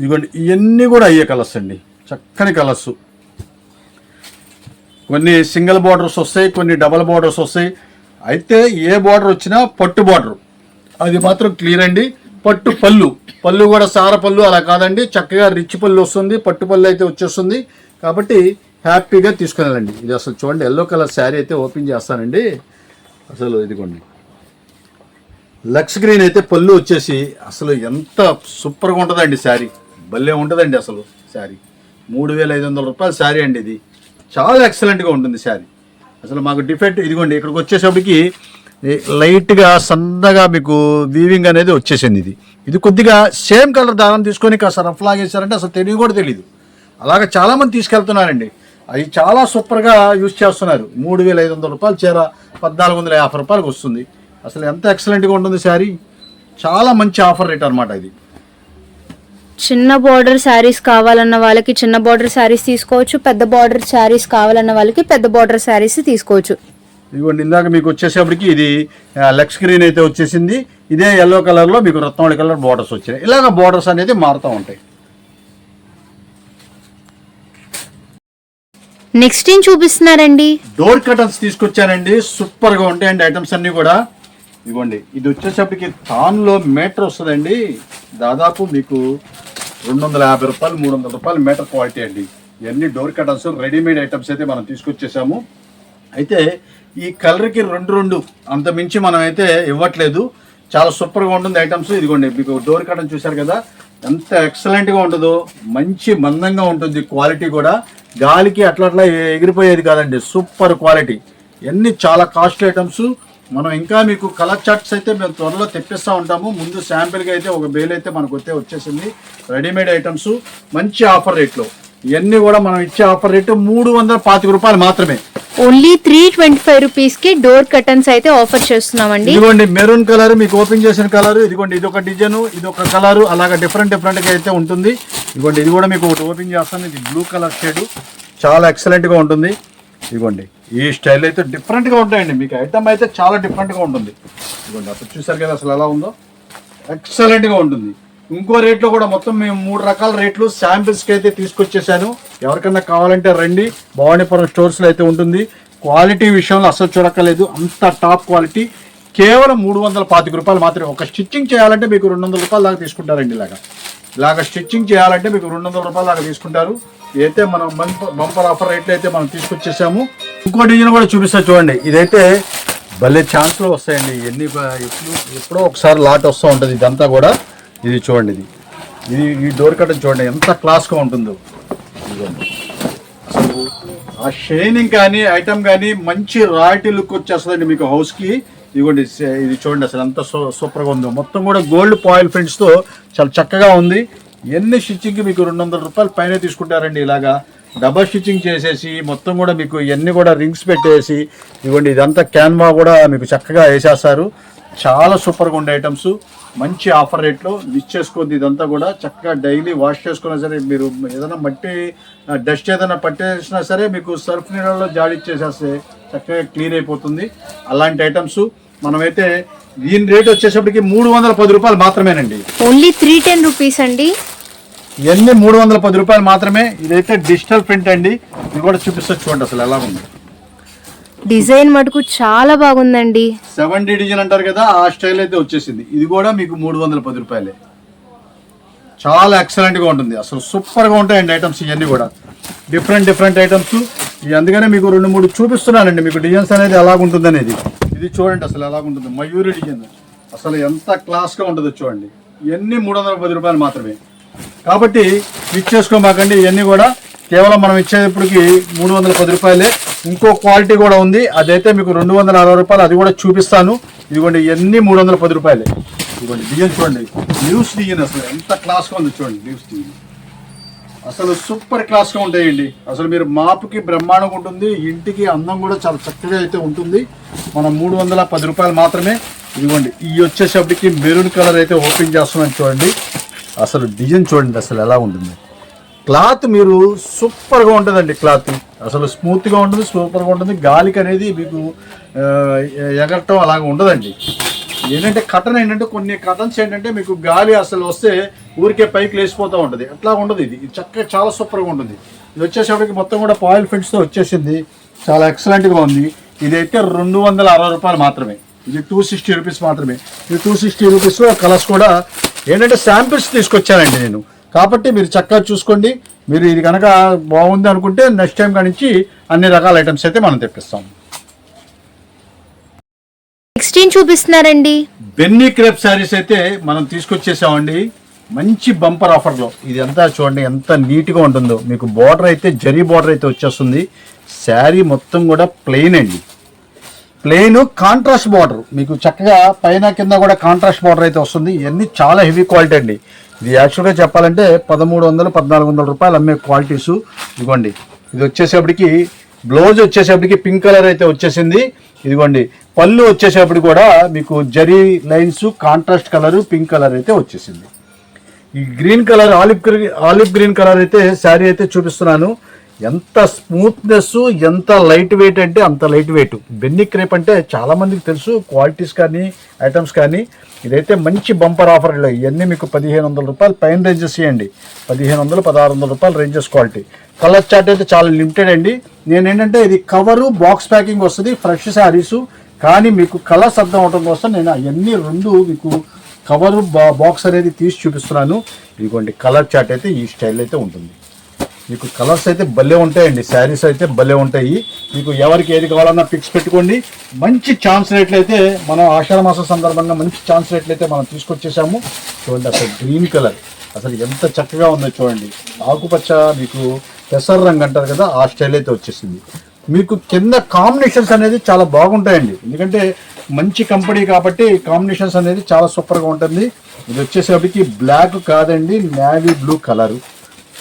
ఇదిగోండి ఇవన్నీ కూడా అయ్యే కలర్స్ అండి, చక్కని కలర్స్. కొన్ని సింగిల్ బార్డర్స్ వస్తాయి, కొన్ని డబల్ బార్డర్స్ వస్తాయి. అయితే ఏ బార్డర్ వచ్చినా పట్టు బార్డర్, అది మాత్రం క్లియర్ అండి. పట్టు పళ్ళు కూడా సార పళ్ళు అలా కాదండి, చక్కగా రిచ్ పళ్ళు వస్తుంది, పట్టు పళ్ళు అయితే వచ్చేస్తుంది. కాబట్టి హ్యాపీగా తీసుకునేళ్ళండి. ఇది అసలు చూడండి, ఎల్లో కలర్ శారీ అయితే ఓపెన్ చేస్తానండి. అసలు ఇదిగోండి లక్స్ గ్రీన్ అయితే పళ్ళు వచ్చేసి అసలు ఎంత సూపర్గా ఉంటుందండి శారీ, భలే ఉంటుందండి అసలు శారీ. 3500 రూపాయల శారీ అండి, ఇది చాలా ఎక్సలెంట్గా ఉంటుంది శారీ. అసలు మాకు డిఫెక్ట్ ఇదిగోండి, ఇక్కడికి వచ్చేసరికి లైట్గా సన్నగా మీకు వీవింగ్ అనేది వచ్చేసింది. ఇది కొద్దిగా సేమ్ కలర్ దారం తీసుకొని కాస్త రఫ్ లాగేశారంటే అసలు తెలియదు కూడా తెలియదు. అలాగే చాలామంది తీసుకెళ్తున్నారండి, అవి చాలా సూపర్గా యూజ్ చేస్తున్నారు. 3500 రూపాయల చీర 1450 రూపాయలకు వస్తుంది. అసలు ఎంత ఎక్సలెంట్గా ఉంటుంది శారీ, చాలా మంచి ఆఫర్ రేట్ అనమాట ఇది. చిన్న బార్డర్ శారీస్ కావాలన్న వాళ్ళకి చిన్న బార్డర్ శారీస్ తీసుకోవచ్చు, పెద్ద బార్డర్ శారీస్ కావాలన్న వాళ్ళకి పెద్ద బార్డర్ శారీస్ తీసుకోవచ్చు. ఇదిగోండి ఇందాక మీకు వచ్చేసేపటికి ఇది లక్స్ గ్రీన్ అయితే వచ్చేసింది, ఇదే ఎల్లో కలర్లో మీకు రత్నావళి కలర్ బార్డర్స్ వచ్చాయి. ఇలాగ బార్డర్స్ అనేది మారుతూ ఉంటాయి. నెక్స్ట్ ఏం చూపిస్తున్నారండి? డోర్ కర్టన్స్ తీసుకొచ్చానండి, సూపర్గా ఉంటాయండి ఐటమ్స్ అన్నీ కూడా. ఇదిగోండి ఇది వచ్చేసప్పటికి తాన్లో మీటర్ వస్తుందండి, దాదాపు మీకు 250 రూపాయలు 300 రూపాయలు మీటర్ క్వాలిటీ అండి. ఇవన్నీ డోర్ కర్టన్స్ రెడీమేడ్ ఐటమ్స్ అయితే మనం తీసుకొచ్చేసాము. అయితే ఈ కలర్కి 2 అంత మించి మనం అయితే ఇవ్వట్లేదు, చాలా సూపర్గా ఉంటుంది ఐటమ్స్. ఇదిగోండి మీకు డోర్ కర్టన్ చూశారు కదా, ఎంత ఎక్సలెంట్గా ఉంటుందో, మంచి మందంగా ఉంటుంది, క్వాలిటీ కూడా గాలికి అట్లా ఎగిరిపోయేది కాదండి, సూపర్ క్వాలిటీ. ఇవన్నీ చాలా కాస్ట్లీ ఐటమ్స్. మనం ఇంకా మీకు కలర్ చార్ట్స్ అయితే మేము త్వరలో తెప్పిస్తూ ఉంటాము. ముందు శాంపిల్గా అయితే ఒక బేల్ అయితే మనకు వచ్చేసింది, రెడీమేడ్ ఐటమ్స్ మంచి ఆఫర్ రేట్లో. ఇవన్నీ కూడా మనం ఇచ్చే ఆఫర్ రేటు 325 రూపాయలు మాత్రమే. ఓన్లీ 325 రూపీస్ కి డోర్ కర్టన్స్ అయితే ఆఫర్ చేస్తున్నామండి. ఇదిగోండి మెరూన్ కలర్ మీకు ఓపెన్ చేసిన కలర్, ఇదిగోండి ఇది ఒక డిజైన్, ఇది ఒక కలర్, అలాగా డిఫరెంట్ గా అయితే ఉంటుంది. ఇదిగోండి ఇది కూడా మీకు ఒకటి ఓపెన్ చేస్తాను, ఇది బ్లూ కలర్ షేడ్, చాలా ఎక్సలెంట్ గా ఉంటుంది. ఇదిగోండి ఈ స్టైల్ అయితే డిఫరెంట్ గా ఉంటాయండి, మీకు ఐటమ్ అయితే చాలా డిఫరెంట్ గా ఉంటుంది. ఇదిగోండి అప్పుడు చూసారు కదా అసలు ఎలా ఉందో, ఎక్సలెంట్ గా ఉంటుంది. ఇంకో రేట్లో కూడా మొత్తం మేము 3 రకాల రేట్లు శాంపిల్స్కి అయితే తీసుకొచ్చేసాను. ఎవరికన్నా కావాలంటే రండి, భవానీపురం స్టోర్స్లో అయితే ఉంటుంది. క్వాలిటీ విషయంలో అసలు చూడక్కర్లేదు, అంత టాప్ క్వాలిటీ. కేవలం 325 రూపాయలు మాత్రమే. ఒక స్టిచ్చింగ్ చేయాలంటే మీకు 200 రూపాయల దాకా తీసుకుంటారండి. ఇలాగ స్టిచ్చింగ్ చేయాలంటే మీకు 200 రూపాయల దాకా తీసుకుంటారు. అయితే మనం బంపర్ ఆఫర్ రేట్లు అయితే మనం తీసుకొచ్చేసాము. ఇంకో డిజైన్ కూడా చూపిస్తా చూడండి, ఇదైతే భలే ఛాన్స్లో వస్తాయండి. ఎప్పుడో ఒకసారి లాట్ వస్తూ ఉంటుంది ఇదంతా కూడా. ఇది చూడండి, ఇది ఈ డోర్ కర్టన్ చూడండి ఎంత క్లాస్గా ఉంటుందో. అసలు ఆ షైనింగ్ కానీ ఐటమ్ కానీ మంచి రాయల్టీ లుక్ వచ్చేస్తుందండి మీకు హౌస్కి. ఇదిగోండి ఇది చూడండి అసలు ఎంత సూపర్గా ఉందో. మొత్తం కూడా గోల్డ్ పాయిల్ ప్రింట్స్తో చాలా చక్కగా ఉంది. ఎన్ని స్టిచ్చింగ్కి మీకు 200 రూపాయలు పైన తీసుకుంటారండి. ఇలాగా డబల్ స్టిచ్చింగ్ చేసేసి మొత్తం కూడా మీకు ఇవన్నీ కూడా రింగ్స్ పెట్టేసి, ఇదిగోండి ఇదంతా క్యాన్వా కూడా మీకు చక్కగా వేసేస్తారు. చాలా సూపర్గా ఉండే ఐటమ్స్, మంచి ఆఫర్ రేట్లో మిస్ చేసుకోవద్దు. ఇదంతా కూడా చక్కగా డైలీ వాష్ చేసుకున్నా సరే, మీరు ఏదైనా మట్టి డస్ట్ ఏదైనా పట్టేసినా సరే మీకు సర్ఫ్ నీళ్ళలో జాడిచ్చేసేస్తే చక్కగా క్లీన్ అయిపోతుంది. అలాంటి ఐటమ్స్ మనమైతే దీని రేట్ వచ్చేసప్పటికి 310 రూపాయలు మాత్రమేనండి. ఓన్లీ 310 రూపీస్ అండి. ఇవన్నీ 310 రూపాయలు మాత్రమే. ఇదైతే డిజిటల్ ప్రింట్ అండి, ఇది కూడా చూపిస్తా చూడండి అసలు ఎలా ఉంది. డిజైన్ మటుకు చాలా బాగుందండి. 7D డిజైన్ అంటారు కదా, ఆ స్టైల్ అయితే వచ్చేసింది. ఇది కూడా మీకు 310 రూపాయలే. చాలా ఎక్సలెంట్గా ఉంటుంది, అసలు సూపర్గా ఉంటాయండి ఐటమ్స్. ఇవన్నీ కూడా డిఫరెంట్ ఐటమ్స్. అందుకనే మీకు 2-3 చూపిస్తున్నానండి మీకు డిజైన్స్ అనేది ఎలాగుంటుంది అనేది. ఇది చూడండి అసలు ఎలాగుంటుంది, మయూరి డిజైన్ అసలు ఎంత క్లాస్గా ఉంటుందో చూడండి. ఇవన్నీ 310 రూపాయలు మాత్రమే. కాబట్టి ఇచ్చేసుకోమాకండి, ఇవన్నీ కూడా కేవలం మనం ఇచ్చేటప్పటికి 310 రూపాయలే. ఇంకో క్వాలిటీ కూడా ఉంది, అదైతే మీకు 260 రూపాయలు, అది కూడా చూపిస్తాను. ఇదిగోండి ఇవన్నీ 310 రూపాయలే. ఇదిగోండి డిజైన్ చూడండి, న్యూస్ డిజైన్ అసలు ఎంత క్లాస్గా ఉంది చూడండి. న్యూస్ డిజైన్ అసలు సూపర్ క్లాస్గా ఉంటాయండి. అసలు మీరు మాపుకి బ్రహ్మాండంగా ఉంటుంది, ఇంటికి అందం కూడా చాలా చక్కగా అయితే ఉంటుంది. మనం 310 రూపాయలు మాత్రమే. ఇదిగోండి ఇవి వచ్చేసప్పటికి మెరూన్ కలర్ అయితే ఓపెన్ చేస్తున్నాను చూడండి. అసలు డిజైన్ చూడండి అసలు ఎలా ఉంటుంది. క్లాత్ మీరు సూపర్గా ఉంటుందండి, క్లాత్ అసలు స్మూత్గా ఉంటుంది, సూపర్గా ఉంటుంది. గాలికి అనేది మీకు ఎగరటం అలాగ ఉండదండి. ఏంటంటే కటన్ ఏంటంటే కొన్ని కటన్స్ ఏంటంటే మీకు గాలి అసలు వస్తే ఊరికే పైకి లేచిపోతూ ఉంటుంది. అట్లా ఉండదు. ఇది చక్కగా చాలా సూపర్గా ఉంటుంది. ఇది వచ్చేసేపటికి మొత్తం కూడా పాయిల్ ఫిట్స్తో వచ్చేసింది. చాలా ఎక్సలెంట్గా ఉంది. ఇదైతే 260 రూపాయలు మాత్రమే. ఇది 260 రూపీస్ మాత్రమే. ఇది 260 రూపీస్లో కలర్స్ కూడా ఏంటంటే శాంపిల్స్ తీసుకొచ్చానండి నేను. కాబట్టి మీరు చక్కగా చూసుకోండి. మీరు ఇది కనుక బాగుంది అనుకుంటే నెక్స్ట్ టైం కానించి అన్ని రకాల ఐటమ్స్ అయితే మనం తెప్పిస్తాం. నెక్స్ట్ ఏం చూపిస్తున్నారండి? బెన్నీ క్రేప్ శారీస్ అయితే మనం తీసుకొచ్చేసామండి. మంచి బంపర్ ఆఫర్లో. ఇది అంతా చూడండి ఎంత నీట్గా ఉంటుందో. మీకు బార్డర్ అయితే జరీ బార్డర్ అయితే వచ్చేస్తుంది. శారీ మొత్తం కూడా ప్లెయిన్ అండి. ప్లెయిన్ కాంట్రాస్ట్ బార్డర్ మీకు చక్కగా పైన కింద కూడా కాంట్రాస్ట్ బార్డర్ అయితే వస్తుంది. ఇవన్నీ చాలా హెవీ క్వాలిటీ అండి. ఇది యాక్చువల్గా చెప్పాలంటే 1300-1400 రూపాయలు అమ్మే క్వాలిటీస్. ఇదిగోండి ఇది వచ్చేసేపటికి బ్లౌజ్ వచ్చేసేపటికి పింక్ కలర్ అయితే వచ్చేసింది. ఇదిగోండి పళ్ళు వచ్చేసేపటికి కూడా మీకు zari lines contrast colour pink colour అయితే వచ్చేసింది. ఈ green colour olive green colour అయితే శారీ అయితే చూపిస్తున్నాను. ఎంత స్మూత్నెస్, ఎంత లైట్ వెయిట్ అంటే అంత లైట్ వెయిట్. బెన్నీ క్రేప్ అంటే చాలా మందికి తెలుసు, క్వాలిటీస్ కానీ ఐటమ్స్ కానీ. ఇదైతే మంచి బంపర్ ఆఫర్లో. ఇవన్నీ మీకు 1500 రూపాయలు పైన రేంజెస్ ఇవ్వండి. 1500-1600 రూపాయలు రేంజెస్ క్వాలిటీ. కలర్ చార్ట్ అయితే చాలా లిమిటెడ్ అండి. నేనేంటంటే ఇది కవరు బాక్స్ ప్యాకింగ్ వస్తుంది ఫ్రెష్ శారీస్. కానీ మీకు కలర్స్ అర్థం అవడం కోసం నేను అవన్నీ రెండు మీకు కవరు బాక్స్ అనేది తీసి చూపిస్తున్నాను. ఇదిగోండి కలర్ చార్ట్ అయితే ఈ స్టైల్ అయితే ఉంటుంది. మీకు కలర్స్ అయితే భలే ఉంటాయండి. శారీస్ అయితే భలే ఉంటాయి. మీకు ఎవరికి ఏది కావాలన్నా ఫిక్స్ పెట్టుకోండి. మంచి ఛాన్స్ రేట్లు అయితే మనం ఆషాఢ మాసం సందర్భంగా మంచి ఛాన్స్ రేట్లు అయితే మనం తీసుకొచ్చేసాము. చూడండి అసలు గ్రీన్ కలర్ అసలు ఎంత చక్కగా ఉందో చూడండి. ఆకుపచ్చ మీకు పెసర్ రంగు అంటారు కదా, ఆ స్టైల్ అయితే వచ్చేసింది. మీకు కింద కాంబినేషన్స్ అనేది చాలా బాగుంటాయండి. ఎందుకంటే మంచి కంపెనీ కాబట్టి కాంబినేషన్స్ అనేది చాలా సూపర్గా ఉంటుంది. ఇది వచ్చేసేపటికి బ్లాక్ కాదండి, navy blue colour.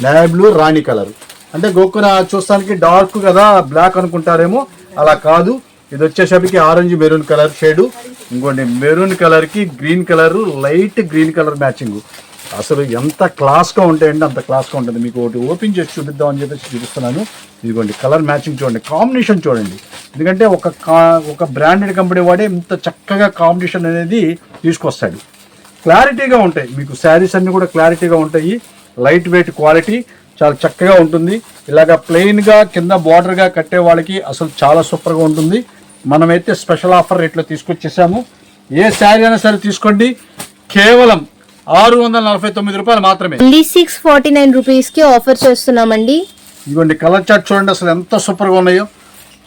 Navy blue రాణి కలర్ అంటే గోకున చూస్తానికి డార్క్ కదా బ్లాక్ అనుకుంటారేమో, అలా కాదు. ఇది వచ్చేసరికి ఆరెంజ్ మెరూన్ కలర్ షేడు. ఇంకోండి మెరూన్ కలర్కి green colour, light green colour matching. అసలు ఎంత క్లాస్గా ఉంటాయండి అంత క్లాస్గా ఉంటుంది. మీకు ఒకటి ఓపెన్ చేసి చూపిద్దాం అని చెప్పేసి చూపిస్తున్నాను. ఇదిగోండి కలర్ మ్యాచింగ్ చూడండి, కాంబినేషన్ చూడండి. ఎందుకంటే ఒక బ్రాండెడ్ కంపెనీ వాడే ఇంత చక్కగా కాంబినేషన్ అనేది తీసుకొస్తాడు. క్లారిటీగా ఉంటాయి మీకు శారీస్ అన్నీ కూడా క్లారిటీగా ఉంటాయి. లైట్ వెయిట్ క్వాలిటీ చాలా చక్కగా ఉంటుంది. ఇలాగ ప్లెయిన్గా కింద బార్డర్గా కట్టే వాళ్ళకి అసలు చాలా సూపర్గా ఉంటుంది. మనమైతే స్పెషల్ ఆఫర్ రేట్లో తీసుకొచ్చేసాము. ఏ శారీ అయినా సరే తీసుకోండి, కేవలం 649 రూపాయలు మాత్రమే. 649 రూపీస్కి ఆఫర్ చేస్తున్నామండి. ఇదిగోండి కలర్ చార్ట్ చూడండి అసలు ఎంత సూపర్గా ఉన్నాయో.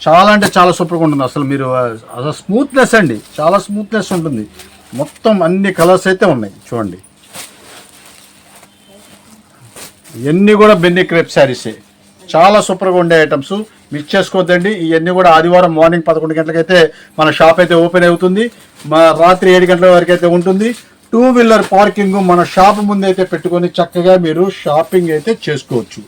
చాలా అంటే చాలా సూపర్గా ఉంటుంది. అసలు మీరు అసలు స్మూత్నెస్ అండి, చాలా స్మూత్నెస్ ఉంటుంది. మొత్తం అన్ని కలర్స్ అయితే ఉన్నాయి చూడండి. ఇవన్నీ కూడా బెన్నీ క్రేప్ శారీసే. చాలా సూపర్గా ఉండే ఐటమ్స్. మిస్ చేసుకోవద్దండి. ఇవన్నీ కూడా ఆదివారం మార్నింగ్ 11 గంటలకైతే మన షాప్ అయితే ఓపెన్ అవుతుంది. రాత్రి 7 గంటల వరకు అయితే ఉంటుంది. 2 వీలర్ పార్కింగ్ మన షాప్ ముందు అయితే పెట్టుకొని చక్కగా మీరు షాపింగ్ అయితే చేసుకోవచ్చు.